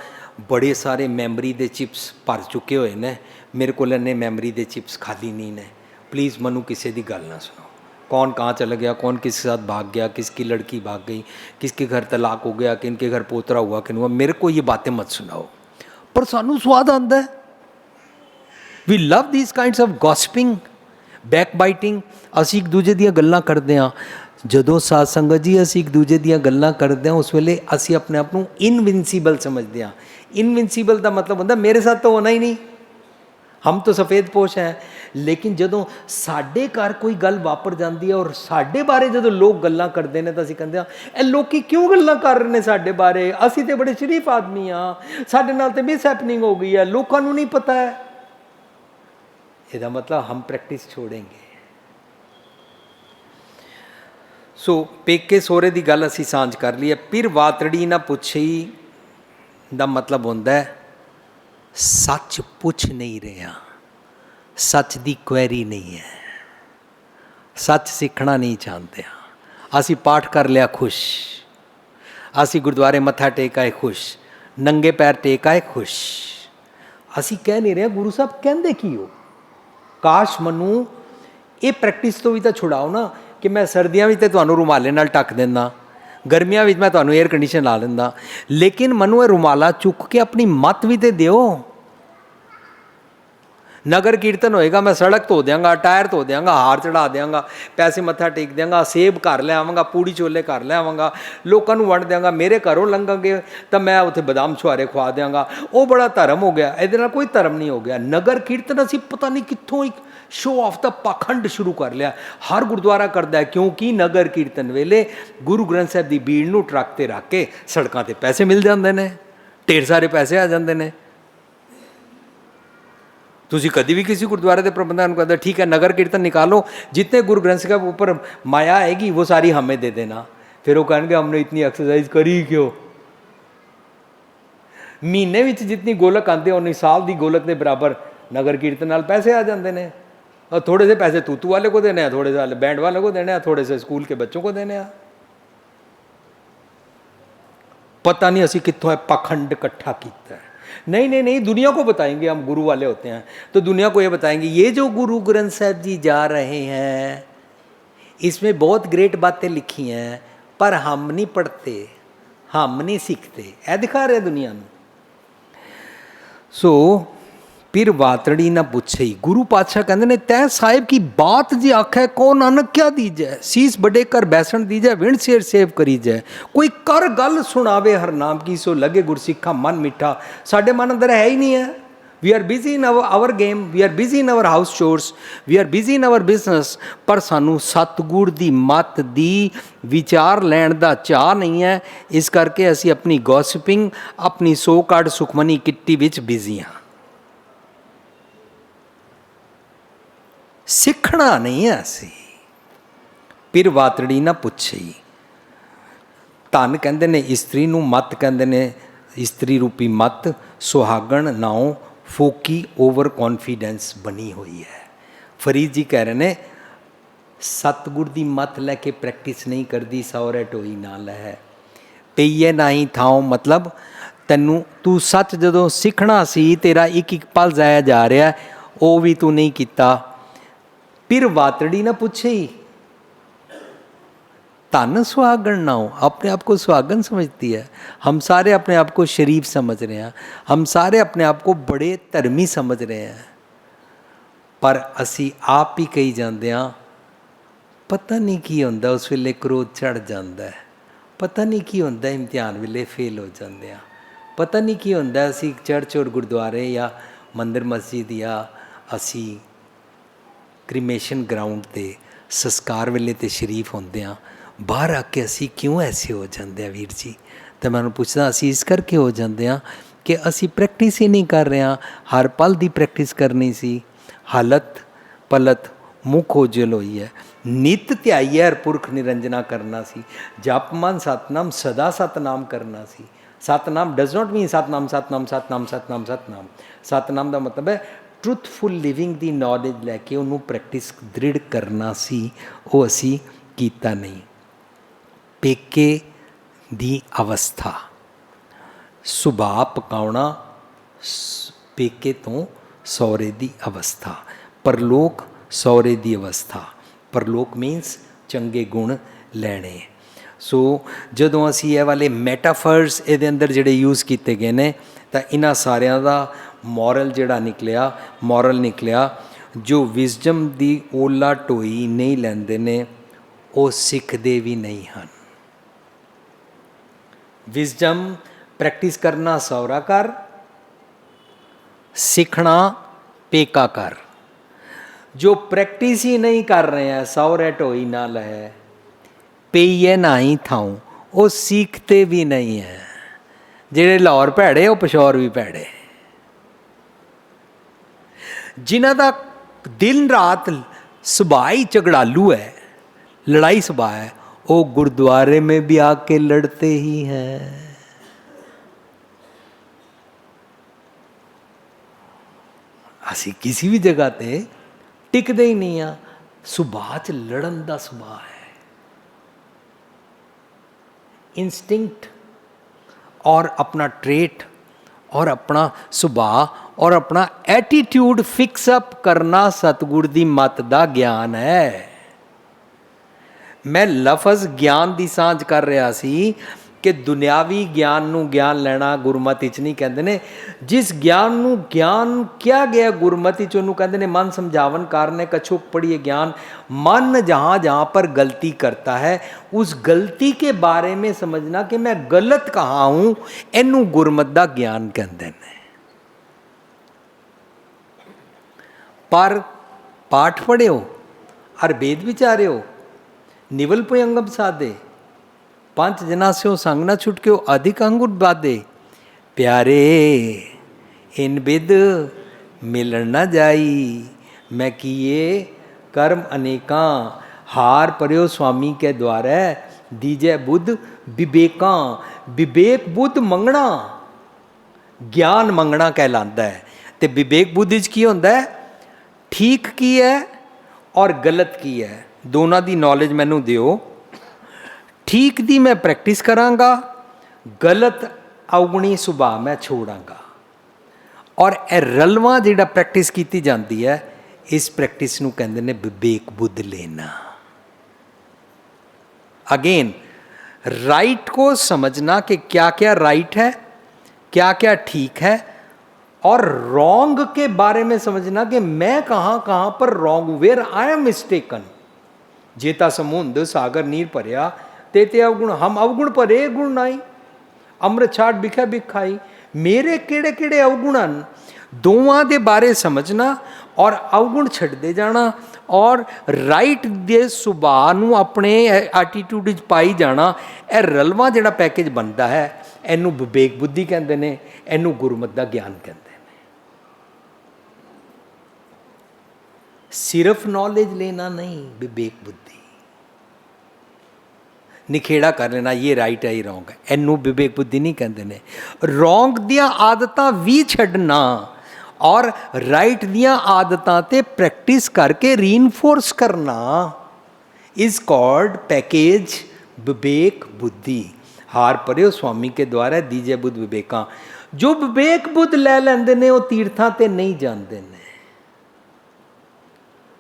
बड़े सारे मैमरी के चिप्स भर चुके हुए ने मेरे को इन्ने मैमरी के चिप्स खाली नहीं ने प्लीज़ मनु किसी की गल ना सुनो कौन कहाँ चला गया कौन किसके साथ भाग गया किसकी लड़की भाग गई किसके घर तलाक हो गया किनके घर पोतरा हुआ किन हुआ मेरे को ये बातें मत सुनाओ पर सानू स्वाद आता है we love these kinds of gossiping backbiting असी एक दूजे ਦੀਆਂ ਗੱਲਾਂ ਕਰਦੇ ਹਾਂ ਜਦੋਂ ਸਾਧ ਸੰਗਤ ਜੀ ਅਸੀਂ ਇੱਕ ਦੂਜੇ ਦੀਆਂ ਗੱਲਾਂ ਕਰਦੇ ਹਾਂ ਉਸ ਵੇਲੇ ਅਸੀਂ ਆਪਣੇ ਆਪ ਨੂੰ ਇਨਵਿੰਸੀਬਲ ਸਮਝਦੇ ਹਾਂ ਇਨਵਿੰਸੀਬਲ ਦਾ ਮਤਲਬ ਹੁੰਦਾ ਮੇਰੇ ਸਾਥ ਤਾਂ ਹੋਣਾ ਹੀ ਨਹੀਂ हम तो सफ़ेद पोश हैं लेकिन जदों साडे घर कोई गल वापर जाती है और साडे बारे जो लोग गल्लां करते हैं तो असीं कहते हैं ए लोकी क्यों गल्लां कर रहे हैं साडे बारे असीं तो बड़े शरीफ आदमी हाँ साडे नाल ते मिसहैपनिंग हो गई है लोकां नूं नहीं पता है इसदा मतलब हम प्रैक्टिस छोड़ेंगे सो पेके सोहरे की गल असीं सांझ कर ली है फिर वातड़ी ना पुछी दा मतलब होंदा है सच पुछ नहीं रहा सच की क्वेरी नहीं है सच सीखना नहीं चाहते असी पाठ कर लिया खुश असी गुरुद्वारे मत्था टेक आए खुश नंगे पैर टेक आए खुश असी कह नहीं रहे गुरु साहब कहते की हो काश मनु ये प्रैक्टिस तो भी तो छुड़ाओ ना कि मैं सर्दियां भी तो तुहानू रुमाले नाल ढक देना गर्मियां भी मैं तुहानू एयर कंडीशन ला लेंदा लेकिन मनु ये रुमाला चुक के अपनी मत भी तो दिओ नगर कीर्तन होएगा, मैं सड़क धो देंगा, टायर धो देंगा, हार चढ़ा देंगा, पैसे मत्था टेक देंगा, सेब घर ले आवांगा, पूड़ी छोले घर ले आवांगा, लोगों को वंड देंगा, मेरे घरों लंघांगे तो मैं उत्थे बदाम छुआरे खुआ देंगा, वो बड़ा धर्म हो गया। इहदे नाल कोई धर्म नहीं हो गया। नगर कीर्तन असीं पता नहीं कित्थों एक शो ऑफ दा पाखंड शुरू कर लिया, हर गुरुद्वारा करता है, क्योंकि नगर कीर्तन वेले गुरु ग्रंथ साहिब की भीड़ नूं ट्रक ते रख के सड़कों ते पैसे मिल जाते हैं, ढेर सारे पैसे आ जाते हैं। तुसी कभी भी किसी गुरुद्वारे के प्रबंधन को कहते ठीक है नगर कीर्तन निकालो, जितने गुरु ग्रंथ साहिब के ऊपर माया आएगी वो सारी हमें दे देना। फिर वो कहेंगे हमने इतनी एक्सरसाइज करी क्यों। महीने में जितनी गोलक आती है उन्नी साल की गोलक के बराबर नगर कीर्तन नाल पैसे आ जाते हैं। और थोड़े से पैसे तूतू वाले को देने हैं, थोड़े से बैंड वाले को देने हैं, थोड़े से स्कूल के बच्चों को देने हैं। पता नहीं असी कितों है पाखंड इकट्ठा किया है। नहीं नहीं नहीं, दुनिया को बताएंगे, हम गुरु वाले होते हैं तो दुनिया को ये बताएंगे ये जो गुरु ग्रंथ साहिब जी जा रहे हैं इसमें बहुत ग्रेट बातें लिखी हैं, पर हम नहीं पढ़ते, हम नहीं सीखते, ऐ दिखा रहे दुनिया में। सो फिर वातड़ी ना पूछे ही, गुरु पातशाह कहते ने तै साहिब की बात जी आखे को नानक क्या दीजै, शीस बड़े कर बैसन दीजै, विण शेर सेव करी जै, कोई कर गल सुनावे हर नाम की, सो लगे गुरसिखा मन मिठा। साडे मन अंदर है ही नहीं है। We are busy in our game, we are busy in our house chores, we are busy in our business, पर सानू सतगुर दी मत दी विचार लैण दा चाह नहीं है। इस करके असी अपनी गॉसिपिंग, अपनी सो कार्ड सुखमनी किट्टी विच बिजी हाँ। सीखना नहीं है असी। फिर वातड़ी ना पुछे ही, धन कहते ने इस्त्री नूं मत कहते ने, इस्त्री रूपी मत सुहागण नाओ फोकी ओवर कॉन्फिडेंस बनी हुई है। फरीद जी कह रहे ने सतगुर दी मत लैके प्रैक्टिस नहीं करती, सौरे टोई ना लै पईए ना ही थाओ, मतलब तैनू तू सच जदों सीखना सी तेरा एक एक पल जाया जा रहा, वो भी तू नहीं किता। फिर वातड़ी ना पूछे ही, धन सुहागण ना हो, अपने आप को सुहागन समझती है। हम सारे अपने आप को शरीफ समझ रहे हैं, हम सारे अपने आप को बड़े धर्मी समझ रहे हैं, पर असी आप ही कही जाते हैं पता नहीं की होंदा, उस वेले क्रोध चढ़ जाता है, पता नहीं की होंदा, इम्तिहान वेले फेल हो जाते हैं, पता नहीं की होंदा, असी चर्च और गुरुद्वारे या मंदिर मस्जिद या असी क्रिमेशन ग्राउंड ते संस्कार वेले ते शरीफ होंदे आ, बाहर आके असी क्यों ऐसे हो जाते हैं वीर जी। तो मैं पूछदा असी इस करके हो जाते हैं कि असी प्रैक्टिस ही नहीं कर रहे हैं। हर पल की प्रैक्टिस करनी सी, हालत पलत मुँह खोजल हुई है, नित ध्याई है पुरख निरंजना करना सी, जप मन सतनाम सदा सतनाम करना सी। Satnam does not mean Satnam Satnam Satnam Satnam Satnam, Satnam का मतलब है ट्रुथफुल लिविंग दी नॉलेज लैके उन्होंने प्रैक्टिस दृढ़ करना सी, वो असी कीता नहीं। पेके दी अवस्था, सुभा पकाउणा पेके तो सौरे दी अवस्था, परलोक सौरे दी अवस्था। परलोक मीनस चंगे गुण लैने। सो जदों असी ये वाले मैटाफर्स ये अंदर जिहड़े यूज़ किए गए ने, तो इन्हां सारियां दा मॉरल जिहड़ा निकलिया, मॉरल निकलिया जो विजडम दी ओला ढोई नहीं लैंदे ने वो सिखदे भी नहीं हैं। विजडम प्रैक्टिस करना सौरा कर, सीखना पेका कर। जो प्रैक्टिस ही नहीं कर रहे हैं, सौरे ढोई ना लहे पेइए ना ही थाऊं, वो सीखते भी नहीं है। जेड़े लाहौर भैड़े वो पिशौर भी भैड़े, जिन्हां दा दिन रात सुभाव ही झगड़ालू है, लड़ाई सुभाव है, वो गुरुद्वारे में भी आके लड़ते ही हैं। असी किसी भी जगह ते टिकते ही नहीं आ, सुभाव च लड़न दा सुभाव है। इंस्टिंक्ट और अपना ट्रेट और अपना सुभाव और अपना एटीट्यूड फिक्स अप करना सतगुर दी मत दा ज्ञान है। मैं लफज ज्ञान दी सांझ कर रहा सी कि दुनियावी ज्ञान नूं ज्ञान लैना गुरमति च नहीं कहते ने। जिस ज्ञान नूं ज्ञान किया गया गुरमति च उन्होंने कहते ने मन समझावन कारण कछुक पढ़िए ज्ञान। मन जहाँ जहाँ पर गलती करता है उस गलती के बारे में समझना कि मैं गलत कहाँ हूँ, इनू गुरमत दा ज्ञान कहते हैं। पर पाठ पढ़ियो और वेद विचारियो, निवल पुयंगम साधे, पांच जना से संग न छुटके अधिक अंगुर बाधे। प्यारे इन विद मिलन न जाई, मैं किए कर्म अनेका। हार पर्यो स्वामी के द्वारा, दीजे बुद्ध विवेका। विवेक बुद्ध मंगना ज्ञान मंगना कहलाता है। तो विवेक बुद्धि की होंदा है, ठीक की है और गलत की है, दोनों की नॉलेज मैनू दियो। ठीक दी मैं प्रैक्टिस करांगा, गलत अवगुणी सुभाव मैं छोड़ांगा। और ए रलवा जिहड़ा प्रैक्टिस की जाती है, इस प्रैक्टिस नूं कहंदे ने विवेक बुद्ध लेना। अगेन राइट को समझना कि क्या क्या राइट है, क्या क्या ठीक है, और रॉन्ग के बारे में समझना कि मैं कहाँ कहाँ पर रॉन्ग हूँ, वेयर आई एम मिस्टेकन। जेता समुंद सागर नीर भरिया ते अवगुण, हम अवगुण भरे गुण नाई। अमृत छाट बिखा बिखाई, मेरे केड़े केड़े अवगुण हैं, दोवां दे बारे समझना और अवगुण छड्डदे जाना और राइट दे सुभाव नूं अपने एटीट्यूड च पाई जाना। यह रलवा जिहड़ा पैकेज बनता है, इनू विवेक बुद्धि कहते हैं, इनू गुरमत दा ज्ञान कहते हैं। सिर्फ नॉलेज लेना नहीं, विवेक बुद्धि निखेड़ा कर लेना, ये राइट है ये रॉन्ग है, इनू विवेक बुद्धि नहीं कहते ने। रॉन्ग दियां आदतां भी छड्डना और राइट दियां आदतां ते प्रैक्टिस करके रीइंफोर्स करना इज कॉल्ड पैकेज विवेक बुद्धि। हार पर्यो स्वामी के द्वारा, दीजे बुद्ध विवेका। जो विवेक बुद्ध लै लैंदे ने वो तीर्थां ते नहीं जाते ने।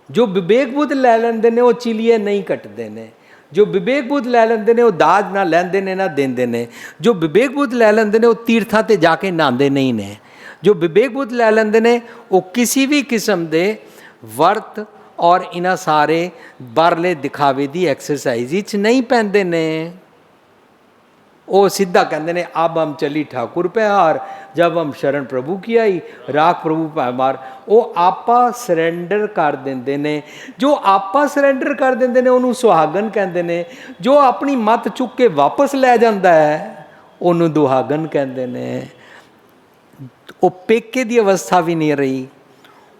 जो विवेक बुद्ध लै लैंदे ने वो चिलिए नहीं कटते ने। जो विवेक बुद्ध लै लैंदे ने वो दाज ना लैंदे ने ना देंदे ने। जो विवेक बुद्ध लै लैंदे ने वो तीर्थां ते जाके नहांदे नहीं ने। जो विवेक बुद्ध लै लैंदे ने वो किसी भी किस्म दे वर्त और इन्हां सारे बारले दिखावे दी एक्सरसाइज विच नहीं पैंदे ने। वो सीधा कहते ने, अब हम चली ठाकुर पे हार, जब हम शरण प्रभु की आई राख प्रभु पे मार। वो आपा सरेंडर कर देंदे ने। जो आपा सरेंडर कर देंदे ने उन्होंने सुहागन कहते हैं। जो अपनी मत चुक के वापस लै जाता है उन्होंने दुहागन कहते हैं। वो पेके की अवस्था भी नहीं रही।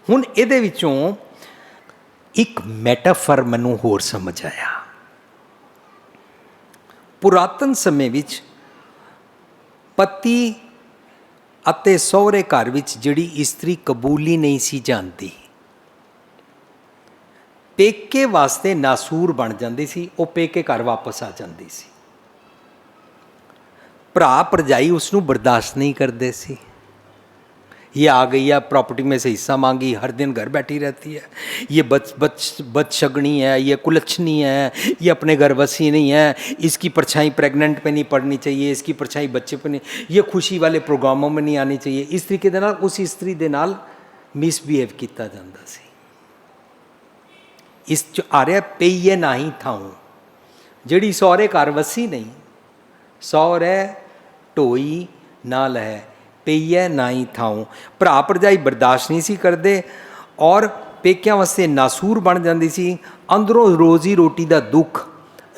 हुण इहदे विचों एक मैटाफर मैनू होर समझ आया। पुरातन समय विच पति अते सहुरे घर विच जिहड़ी इस्त्री कबूली नहीं सी जाती, पेके वास्ते नासूर बन जाती सी, वो पेके घर वापस आ जाती सी। भरा भरजाई उसनूं बर्दाश्त नहीं करते सी। ये आ गई है, प्रॉपर्टी में से हिस्सा मांगी, हर दिन घर बैठी रहती है, ये बदशगनी है, ये कुलच्छनी है, ये अपने घर बसी नहीं है, इसकी परछाई प्रेगनेंट पे नहीं पड़नी चाहिए, इसकी परछाई बच्चे पे नहीं, ये खुशी वाले प्रोग्रामों में नहीं आनी चाहिए। इस तरीके दे नाल उस इस्त्री दे नाल मिसबिहेव किया जाता सी। इस आ रहा पेईए ना ही थाऊं, जिहड़ी सौरे घर वसी नहीं, सौरे ढोई नाल है, पेईए ना ही थाऊं। भरा भरजाई बर्दाश्त नहीं सी करते और पेकियां वास्ते नासूर बन जाती सी। अंदरों रोजी रोटी का दुख,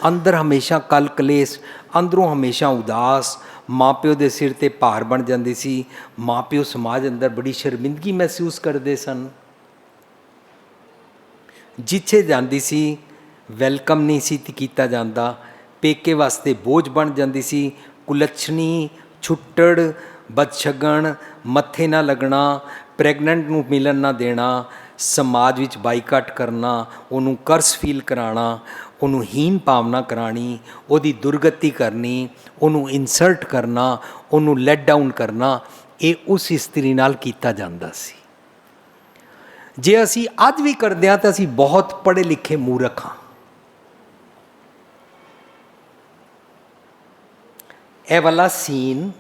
अंदर हमेशा कल कलेस, अंदरों हमेशा उदास, माँ प्यो के सिर ते भार बन जाती सी। माँ प्यो समाज अंदर बड़ी शर्मिंदगी महसूस करते सन। जिथे जाती सी वैलकम नहीं सी किया जाता, पेके वास्ते बोझ बन जाती सी। कुलच्छनी, छुट्टड़, बदशगन, मत्थे ना लगना, प्रैगनेंट नूं मिलन ना देना, समाज विच बाईकाट करना, उन्होंने कर्स फील कराना, उन्होंने हीन भावना करानी, उहदी दुर्गति करनी, उन्होंने इंसल्ट करना, उन्होंने लैट डाउन करना, ये उस इस्त्री नाल कीता जांदा सी। जे असी अज भी करदे हां तां असी बहुत पढ़े लिखे मूर्ख हां। ਇਹ ਵਾਲਾ ਸੀਨ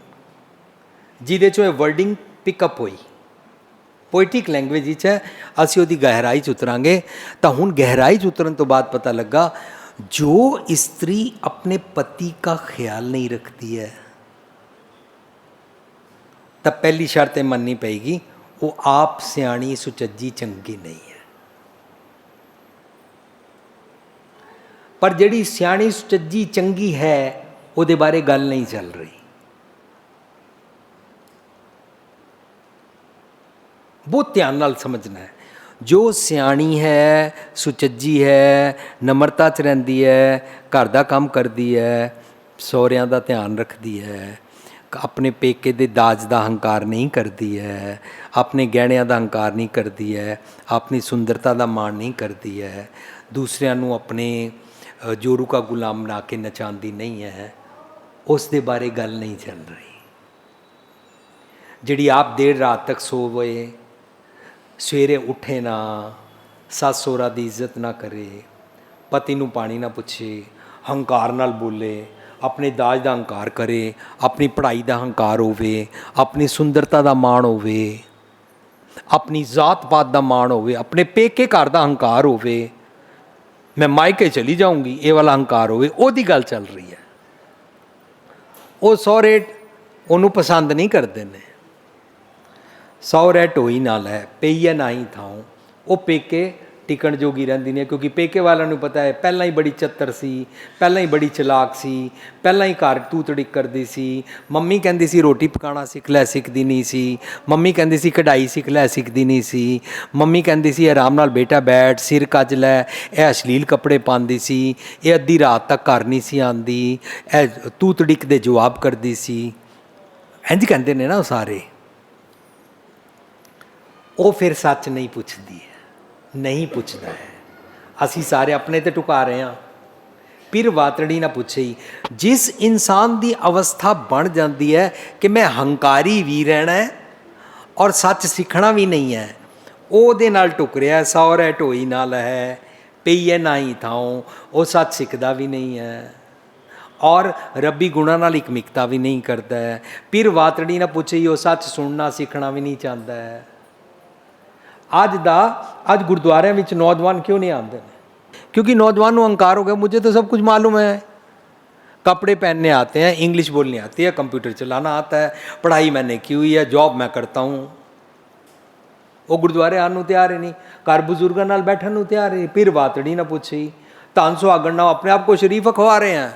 ਜਿਹਦੇ 'ਚੋਂ ਇਹ ਵਰਡਿੰਗ ਪਿਕਅਪ ਹੋਈ ਪੋਇਟਿਕ ਲੈਂਗੁਏਜ ਵਿੱਚ ਹੈ, ਅਸੀਂ ਉਹਦੀ ਗਹਿਰਾਈ 'ਚ ਉਤਰਾਂਗੇ। ਤਾਂ ਹੁਣ ਗਹਿਰਾਈ 'ਚ ਉਤਰਨ ਤੋਂ ਬਾਅਦ ਪਤਾ ਲੱਗਾ जो स्त्री अपने पति का ख्याल नहीं रखती है, तब पहली शर्त मननी पएगी वो आप सियाणी सुचज्जी चंगी नहीं है। पर जिहड़ी सियाणी सुचज्जी चंगी है उहदे बारे गल नहीं चल रही। बहुत ध्यान नाल समझना है। जो सियाणी है, सुचज्जी है, नम्रता च रहिंदी है, घर दा काम करदी है, सहुरिਆਂ ਦਾ ਧਿਆਨ ਰੱਖਦੀ ਹੈ, ਆਪਣੇ ਪੇਕੇ ਦੇ ਦਾਜ ਦਾ ਹੰਕਾਰ ਨਹੀਂ ਕਰਦੀ ਹੈ, ਆਪਣੇ ਗਹਿਣਿਆਂ ਦਾ ਹੰਕਾਰ ਨਹੀਂ ਕਰਦੀ ਹੈ, ਆਪਣੀ ਸੁੰਦਰਤਾ ਦਾ ਮਾਣ ਨਹੀਂ ਕਰਦੀ ਹੈ, ਦੂਸਰਿਆਂ ਨੂੰ ਆਪਣੇ ਜੋਰੂ ਕਾ ਗੁਲਾਮ ਬਣਾ ਕੇ ਨਚਾਉਂਦੀ ਨਹੀਂ ਹੈ, ਉਸ ਦੇ ਬਾਰੇ ਗੱਲ ਨਹੀਂ ਚੱਲ ਰਹੀ। ਜਿਹੜੀ ਆਪ ਦੇਰ ਰਾਤ ਤੱਕ ਸੋਵੇ, ਸਵੇਰੇ ਉੱਠੇ ਨਾ, ਸੱਸ ਸਹੁਰਾ ਦੀ ਇੱਜ਼ਤ ਨਾ ਕਰੇ, ਪਤੀ ਨੂੰ ਪਾਣੀ ਨਾ ਪੁੱਛੇ, ਹੰਕਾਰ ਨਾਲ ਬੋਲੇ, ਆਪਣੇ ਦਾਜ ਦਾ ਹੰਕਾਰ ਕਰੇ, ਆਪਣੀ ਪੜ੍ਹਾਈ ਦਾ ਹੰਕਾਰ ਹੋਵੇ, ਆਪਣੀ ਸੁੰਦਰਤਾ ਦਾ ਮਾਣ ਹੋਵੇ, ਆਪਣੀ ਜ਼ਾਤ ਪਾਤ ਦਾ ਮਾਣ ਹੋਵੇ, ਆਪਣੇ ਪੇਕੇ ਘਰ ਦਾ ਹੰਕਾਰ ਹੋਵੇ, ਮੈਂ ਮਾਇਕੇ ਚਲੀ ਜਾਊਂਗੀ, ਇਹ ਵਾਲਾ ਹੰਕਾਰ ਹੋਵੇ, ਉਹਦੀ ਗੱਲ ਚੱਲ ਰਹੀ ਹੈ। ਉਹ ਸਹੁਰੇ ਉਹਨੂੰ ਪਸੰਦ ਨਹੀਂ ਕਰਦੇ ਨੇ। ਸਹੁਰੇ ਢੋਈ ਨਾਲ ਹੈ, ਪਈਏ ਨਾ ਹੀ ਥਾਉ, ਉਹ ਪੇਕੇ ਟਿਕਣ ਜੋਗੀ ਰਹਿੰਦੀ ਨੇ, ਕਿਉਂਕਿ ਪੇਕੇ ਵਾਲਿਆਂ ਨੂੰ ਪਤਾ ਹੈ ਪਹਿਲਾਂ ਹੀ ਬੜੀ ਚੱਤਰ ਸੀ, ਪਹਿਲਾਂ ਹੀ ਬੜੀ ਚਲਾਕ ਸੀ, ਪਹਿਲਾਂ ਹੀ ਘਰ ਤੂੰ ਤੜਿਕ ਕਰਦੀ ਸੀ। ਮੰਮੀ ਕਹਿੰਦੀ ਸੀ ਰੋਟੀ ਪਕਾਉਣਾ ਸਿੱਖ ਲੈ, ਸਿੱਖਦੀ ਨਹੀਂ ਸੀ। ਮੰਮੀ ਕਹਿੰਦੀ ਸੀ ਕਢਾਈ ਸਿੱਖ ਲੈ, ਸਿੱਖਦੀ ਨਹੀਂ ਸੀ। ਮੰਮੀ ਕਹਿੰਦੀ ਸੀ ਆਰਾਮ ਨਾਲ ਬੇਟਾ ਬੈਠ, ਸਿਰ ਕੱਜ ਲੈ। ਇਹ ਅਸ਼ਲੀਲ ਕੱਪੜੇ ਪਾਉਂਦੀ ਸੀ, ਇਹ ਅੱਧੀ ਰਾਤ ਤੱਕ ਘਰ ਨਹੀਂ ਸੀ ਆਉਂਦੀ, ਇਹ ਤੂੰ ਤੜਿਕ ਦੇ ਜਵਾਬ ਕਰਦੀ ਸੀ। ਇੰਝ ਕਹਿੰਦੇ ਨੇ ਨਾ ਉਹ ਸਾਰੇ। ਉਹ ਫਿਰ ਸੱਚ ਨਹੀਂ ਪੁੱਛਦੀ ਹੈ, ਨਹੀਂ ਪੁੱਛਦਾ ਹੈ। ਅਸੀਂ ਸਾਰੇ ਆਪਣੇ ਤੇ ਟੁਕਾ ਰਹੇ ਹਾਂ। ਫਿਰ ਵਾਤੜੀ ਨਾ ਪੁੱਛੇ ਹੀ। ਜਿਸ ਇਨਸਾਨ ਦੀ ਅਵਸਥਾ ਬਣ ਜਾਂਦੀ ਹੈ ਕਿ ਮੈਂ ਹੰਕਾਰੀ ਵੀ ਰਹਿਣਾ ਹੈ ਔਰ ਸੱਚ ਸਿੱਖਣਾ ਵੀ ਨਹੀਂ ਹੈ, ਉਹਦੇ ਨਾਲ ਟੁਕ ਰਿਹਾ। ਸਹੁਰੇ ਢੋਈ ਨਾਲ ਹੈ, ਪਈਏ ਨਾ ਹੀ ਥਾਉ, ਉਹ ਸੱਚ ਸਿੱਖਦਾ ਵੀ ਨਹੀਂ ਹੈ ਔਰ ਰੱਬੀ ਗੁਣਾਂ ਨਾਲ ਇਕਮਿਕਤਾ ਵੀ ਨਹੀਂ ਕਰਦਾ ਹੈ। ਫਿਰ ਵਾਤੜੀ ਨਾ ਪੁੱਛੇ ਹੀ, ਉਹ ਸੱਚ ਸੁਣਨਾ ਸਿੱਖਣਾ ਵੀ ਨਹੀਂ ਚਾਹੁੰਦਾ ਹੈ। ਅੱਜ ਗੁਰਦੁਆਰਿਆਂ ਵਿੱਚ ਨੌਜਵਾਨ क्यों नहीं आते हैं? क्योंकि नौजवान को अहंकार हो गया, मुझे तो सब कुछ मालूम है। कपड़े पहनने आते हैं, इंग्लिश बोलनी आती है, कंप्यूटर चलाना आता है, पढ़ाई मैंने की हुई है, जॉब मैं करता हूँ। वो गुरुद्वारे आने ਨੂੰ ਤਿਆਰ ਹੀ ਨਹੀਂ, ਘਰ ਬਜ਼ੁਰਗਾਂ ਨਾਲ ਬੈਠਣ ਨੂੰ ਤਿਆਰ ਹੀ। ਫਿਰ ਬਾਤੜੀ ਨਾ ਪੁੱਛੀ, ਧੰਨ ਸੁਹਾਗਣ ਨਾਲ अपने आप को शरीफ अखवा रहे हैं,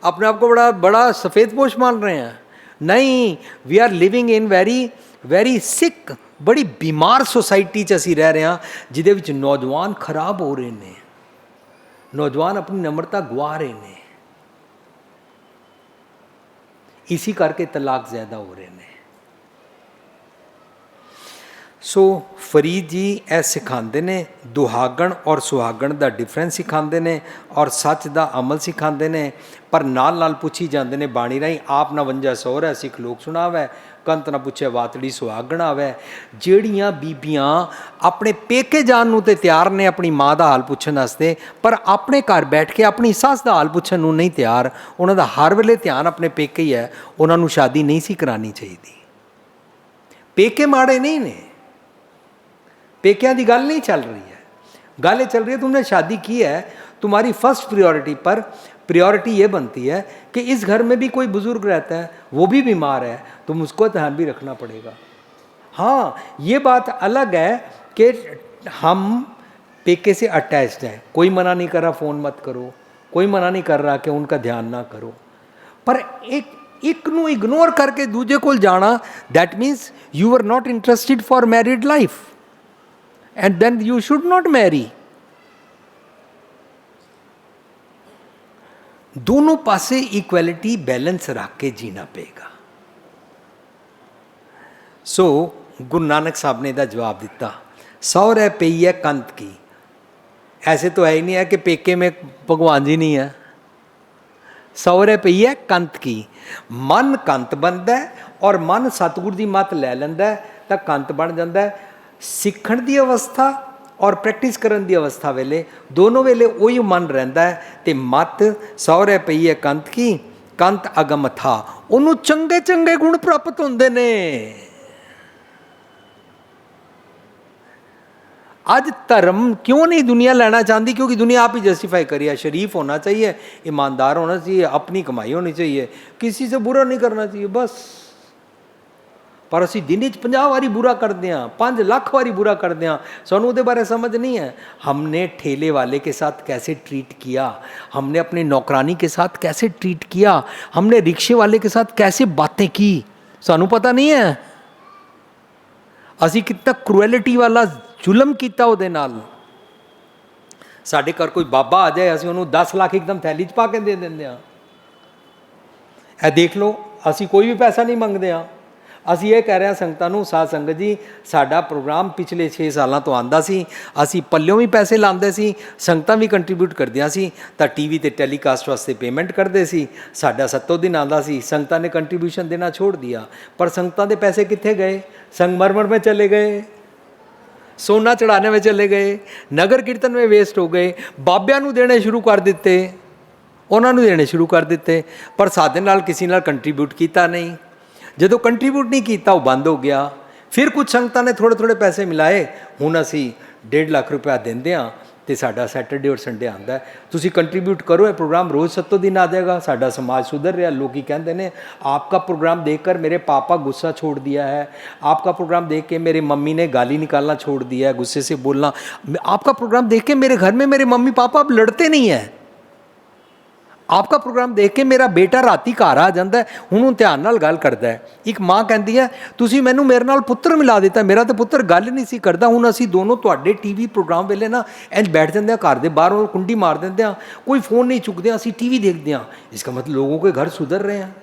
अपने आप को बड़ा सफ़ेद पोश मान रहे हैं। नहीं, we are living in very sick, बड़ी बीमार सोसाइटी 'ਚ ਅਸੀਂ ਰਹਿ ਰਹੇ ਹਾਂ, ਜਿਹਦੇ ਵਿੱਚ ਨੌਜਵਾਨ ਖਰਾਬ ਹੋ ਰਹੇ ਨੇ, ਨੌਜਵਾਨ ਆਪਣੀ ਨਮਰਤਾ ਗਵਾ ਰਹੇ ਨੇ। ਇਸੀ ਕਰਕੇ ਤਲਾਕ ਜ਼ਿਆਦਾ ਹੋ ਰਹੇ ਨੇ। ਸੋ ਫਰੀਦ ਜੀ ਇਹ ਸਿਖਾਉਂਦੇ ਨੇ, ਦੁਹਾਗਣ ਔਰ ਸੁਹਾਗਣ ਦਾ ਡਿਫਰੈਂਸ ਸਿਖਾਉਂਦੇ ਨੇ ਔਰ ਸੱਚ ਦਾ ਅਮਲ ਸਿਖਾਉਂਦੇ ਨੇ। ਪਰ ਨਾਲ ਨਾਲ ਪੁੱਛੀ ਜਾਂਦੇ ਨੇ ਬਾਣੀ ਰਾਹੀਂ, ਆਪ ਨਾ ਵੰਜਾ ਸਹੁਰਾ ਸਿੱਖ ਲੋਕ ਸੁਣਾਵੈ, ਕੰਤ ਨਾ ਪੁੱਛੇ ਵਾਤੜੀ ਸੁਹਾਗਣ ਆਵੈ। ਜਿਹੜੀਆਂ ਬੀਬੀਆਂ ਆਪਣੇ ਪੇਕੇ ਜਾਣ ਨੂੰ ਤੇ ਤਿਆਰ ਨੇ ਆਪਣੀ ਮਾਂ ਦਾ ਹਾਲ ਪੁੱਛਣ ਵਾਸਤੇ, ਪਰ ਆਪਣੇ ਘਰ ਬੈਠ ਕੇ ਆਪਣੀ ਸੱਸ ਦਾ ਹਾਲ ਪੁੱਛਣ ਨੂੰ ਨਹੀਂ ਤਿਆਰ, ਉਹਨਾਂ ਦਾ ਹਰ ਵੇਲੇ ਧਿਆਨ ਆਪਣੇ ਪੇਕੇ ਹੀ ਹੈ, ਉਹਨਾਂ ਨੂੰ ਸ਼ਾਦੀ ਨਹੀਂ ਸੀ ਕਰਾਉਣੀ ਚਾਹੀਦੀ। ਪੇਕੇ ਮਾੜੇ ਨਹੀਂ ਨੇ, पेकियां की गल नहीं चल रही है, गल ये चल रही है तुमने शादी की है, तुम्हारी फर्स्ट प्रायोरिटी पर प्रायोरिटी ये बनती है कि इस घर में भी कोई बुज़ुर्ग रहता है, वो भी बीमार है, तुम उसको ध्यान भी रखना पड़ेगा। हाँ, ये बात अलग है कि हम पेके से अटैच्ड हैं, कोई मना नहीं कर रहा फ़ोन मत करो, कोई मना नहीं कर रहा कि उनका ध्यान ना करो, पर एक नू इग्नोर करके दूजे को जाना, that means you are not interested for married life and then you should not marry। दोनों पासे इक्वलिटी बैलेंस रख के जीना पेगा। सो गुरु नानक साहब ने इसका जवाब दिता, सहुरे पई है कंत की। ऐसे तो है ही नहीं है कि पेके में भगवान जी नहीं है, सहुरे पई है कंत की। मन कंत बनता है और मन सतगुर की मत लै लैंदा तो कंत बन जाता है। सिखण की अवस्था और प्रैक्टिस करन की अवस्था वेले दोनों वेले वही मन रहिंदा है, तो मत सहुरे पई है कंत की ਕੰਤ ਅਗਮ ਅਥਾ, ਉਹਨੂੰ ਚੰਗੇ ਚੰਗੇ ਗੁਣ ਪ੍ਰਾਪਤ ਹੁੰਦੇ ਨੇ। आज धर्म क्यों नहीं दुनिया लेना चाहती? क्योंकि दुनिया आप ही जस्टिफाई करी है। शरीफ होना चाहिए, ईमानदार होना चाहिए, अपनी कमाई होनी चाहिए, किसी से बुरा नहीं करना चाहिए बस। पर असी दिन 50 वारी बुरा करते हैं, 5 लाख वारी बुरा करते हैं, सानू उहदे बारे समझ नहीं है। हमने ठेले वाले के साथ कैसे ट्रीट किया, हमने अपने नौकरानी के साथ कैसे ट्रीट किया, हमने रिक्शे वाले के साथ कैसे बातें की, सानू पता नहीं है। असी कितना क्रूएलिटी वाला ਜ਼ੁਲਮ ਕੀਤਾ ਉਹਦੇ ਨਾਲ। ਸਾਡੇ ਘਰ ਕੋਈ ਬਾਬਾ ਆ ਜਾਏ, ਅਸੀਂ ਉਹਨੂੰ 10 ਲੱਖ ਇੱਕਦਮ ਥੈਲੀ 'ਚ ਪਾ ਕੇ ਦੇ ਦਿੰਦੇ ਹਾਂ। ਇਹ ਦੇਖ ਲਓ, ਅਸੀਂ ਕੋਈ ਵੀ ਪੈਸਾ ਨਹੀਂ ਮੰਗਦੇ ਹਾਂ। ਅਸੀਂ ਇਹ ਕਹਿ ਰਹੇ ਹਾਂ ਸੰਗਤਾਂ ਨੂੰ, ਸਾਧ ਸੰਗਤ ਜੀ ਸਾਡਾ ਪ੍ਰੋਗਰਾਮ ਪਿਛਲੇ 6 ਸਾਲਾਂ ਤੋਂ ਆਉਂਦਾ ਸੀ, ਅਸੀਂ ਪੱਲਿਓਂ ਵੀ ਪੈਸੇ ਲਾਉਂਦੇ ਸੀ, ਸੰਗਤਾਂ ਵੀ ਕੰਟਰੀਬਿਊਟ ਕਰਦੀਆਂ ਸੀ, ਤਾਂ ਟੀਵੀ ਤੇ ਟੈਲੀਕਾਸਟ ਵਾਸਤੇ ਪੇਮੈਂਟ ਕਰਦੇ ਸੀ, ਸਾਡਾ 7 ਦਿਨ ਆਉਂਦਾ ਸੀ, ਸੰਗਤਾਂ ਨੇ ਕੰਟਰੀਬਿਊਸ਼ਨ ਦੇਣਾ ਛੋੜ ਦਿਆ। ਪਰ ਸੰਗਤਾਂ ਦੇ ਪੈਸੇ ਕਿੱਥੇ ਗਏ? संगमरमर में चले गए, सोना चढ़ाने में चले गए, नगर कीर्तन में वेस्ट हो गए, बाबिਆਂ ਨੂੰ देने शुरू कर दिते, ਉਹਨਾਂ ਨੂੰ देने शुरू कर दिते, पर साधे नाल किसी नाल कंट्रीब्यूट किया नहीं। ਜਦੋਂ कंट्रीब्यूट नहीं किया वो बंद हो गया। फिर कुछ संगतां ने थोड़े थोड़े पैसे मिलाए, हुण असी 1.5 लाख रुपया देंदे हाँ तो साडा सैटरडे और संडे आता है। तुसी कंट्रीब्यूट करो, ये प्रोग्राम रोज़ 7 दिन आ जाएगा, साडा समाज सुधर रहा। लोग कहते हैं आपका प्रोग्राम देखकर मेरे पापा गुस्सा छोड़ दिया है, आपका प्रोग्राम देख के मेरे मम्मी ने गाली निकालना छोड़ दिया है, गुस्से से बोलना। आपका प्रोग्राम देख के मेरे घर में मेरे मम्मी पापा अब लड़ते नहीं हैं। आपका प्रोग्राम देख के मेरा बेटा राती घर आ जाता है, हूँ ध्यान नाल गल करता है। एक माँ कहती है तुसी मैनू मेरे नाल पुत्र मिला दिता, मेरा तो पुत्र गल नहीं सी करता। हूँ असी दोनों तुहाडे टीवी प्रोग्राम वेले ना इंज बैठ जाते हैं, घर के बाहरों कुंडी मार देते हैं, कोई फोन नहीं चुकते, असी टीवी देखते हैं। इसका मतलब लोगों के घर सुधर रहे हैं।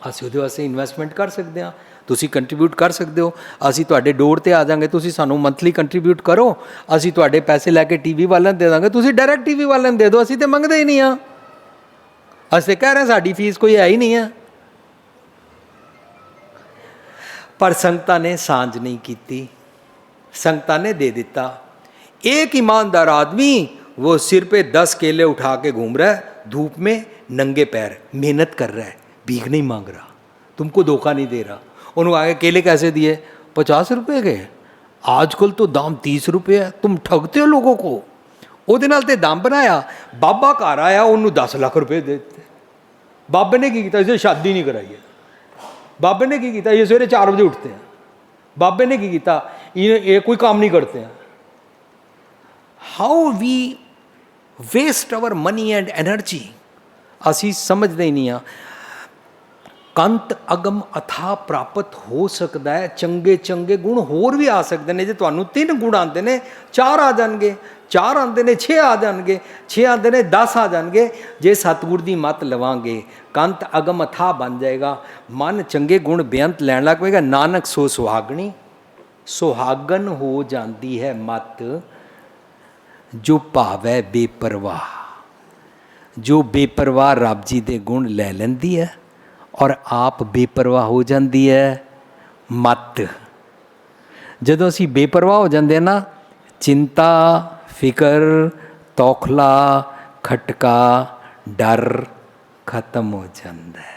असी उहदे वास्ते इन्वेस्टमेंट कर सकते हैं, तुसी कंट्रीब्यूट कर सकते हो। असी तुहाडे डोर ते आ जाएंगे, तुसी सानू मंथली कंट्रीब्यूट करो, असी तुहाडे पैसे लैके टीवी वाले दे देंगे, तुसी डायरैक्ट टीवी वाले दे दो, असी तो मंगते ही नहीं हाँ। ਅਸੀਂ कह रहे हैं साड़ी फीस कोई है ही नहीं है। पर संगतां ने सांझ नहीं की, संगतां ने दे दिता। एक ईमानदार आदमी वो सिर पे 10 केले उठा के घूम रहा है, धूप में नंगे पैर मेहनत कर रहा है, भीख नहीं मांग रहा, तुमको धोखा नहीं दे रहा। उन्होंने आगे केले कैसे दिए? 50 रुपये के, आजकल तो दाम 30 रुपये है, तुम ठगते हो लोगों को। ਉਹਦੇ ਨਾਲ ਤੇ ਦਮ ਬਣਾਇਆ। ਬਾਬਾ ਘਰ ਆਇਆ, ਉਹਨੂੰ 10 ਲੱਖ ਰੁਪਏ ਦੇ ਦਿੱਤੇ। ਬਾਬੇ ਨੇ ਕੀ ਕੀਤਾ? ਇਸੇ ਸ਼ਾਦੀ ਨਹੀਂ ਕਰਾਈ ਹੈ। ਬਾਬੇ ਨੇ ਕੀ ਕੀਤਾ? ਇਹ ਸਵੇਰੇ 4 ਵਜੇ ਉੱਠते हैं। ਬਾਬੇ ਨੇ ਕੀ ਕੀਤਾ? ਇਹ ਕੋਈ ਕੰਮ ਨਹੀਂ करते हैं। How we waste our money and energy, ਅਸੀਂ ਸਮਝਦੇ ਹੀ ਨਹੀਂ ਆ। ਕੰਤ ਅਗਮ ਅਥਾ ਪ੍ਰਾਪਤ ਹੋ ਸਕਦਾ ਹੈ। ਚੰਗੇ ਚੰਗੇ ਗੁਣ ਹੋਰ ਵੀ ਆ ਸਕਦੇ ਨੇ। ਜੇ ਤੁਹਾਨੂੰ 3 ਗੁਣ ਆਉਂਦੇ ਨੇ, 4 ਆ ਜਾਣਗੇ, 4 ਆਉਂਦੇ ਨੇ 6 ਆ ਜਾਣਗੇ, 6 ਆਉਂਦੇ ਨੇ 10 ਆ ਜਾਣਗੇ। ਜੇ ਸਤਿਗੁਰ ਦੀ ਮੱਤ ਲਵਾਂਗੇ, ਕੰਤ ਅਗਮ ਅਥਾ ਬਣ ਜਾਏਗਾ। ਮਨ ਚੰਗੇ ਗੁਣ ਬੇਅੰਤ ਲੈਣ ਲੱਗ ਪਏਗਾ। ਨਾਨਕ ਸੋ ਸੁਹਾਗਣੀ, ਸੁਹਾਗਨ ਹੋ ਜਾਂਦੀ ਹੈ ਮੱਤ, ਜੋ ਭਾਵੈ ਬੇਪਰਵਾਹ। ਜੋ ਬੇਪਰਵਾਹ ਰੱਬ ਜੀ ਦੇ ਗੁਣ ਲੈ ਲੈਂਦੀ ਹੈ और आप बेपरवाह हो जाती है मत। जदों असी बेपरवाह हो जाते हैं ना, चिंता, फिकर, तौखला, खटका, डर खत्म हो जाता है।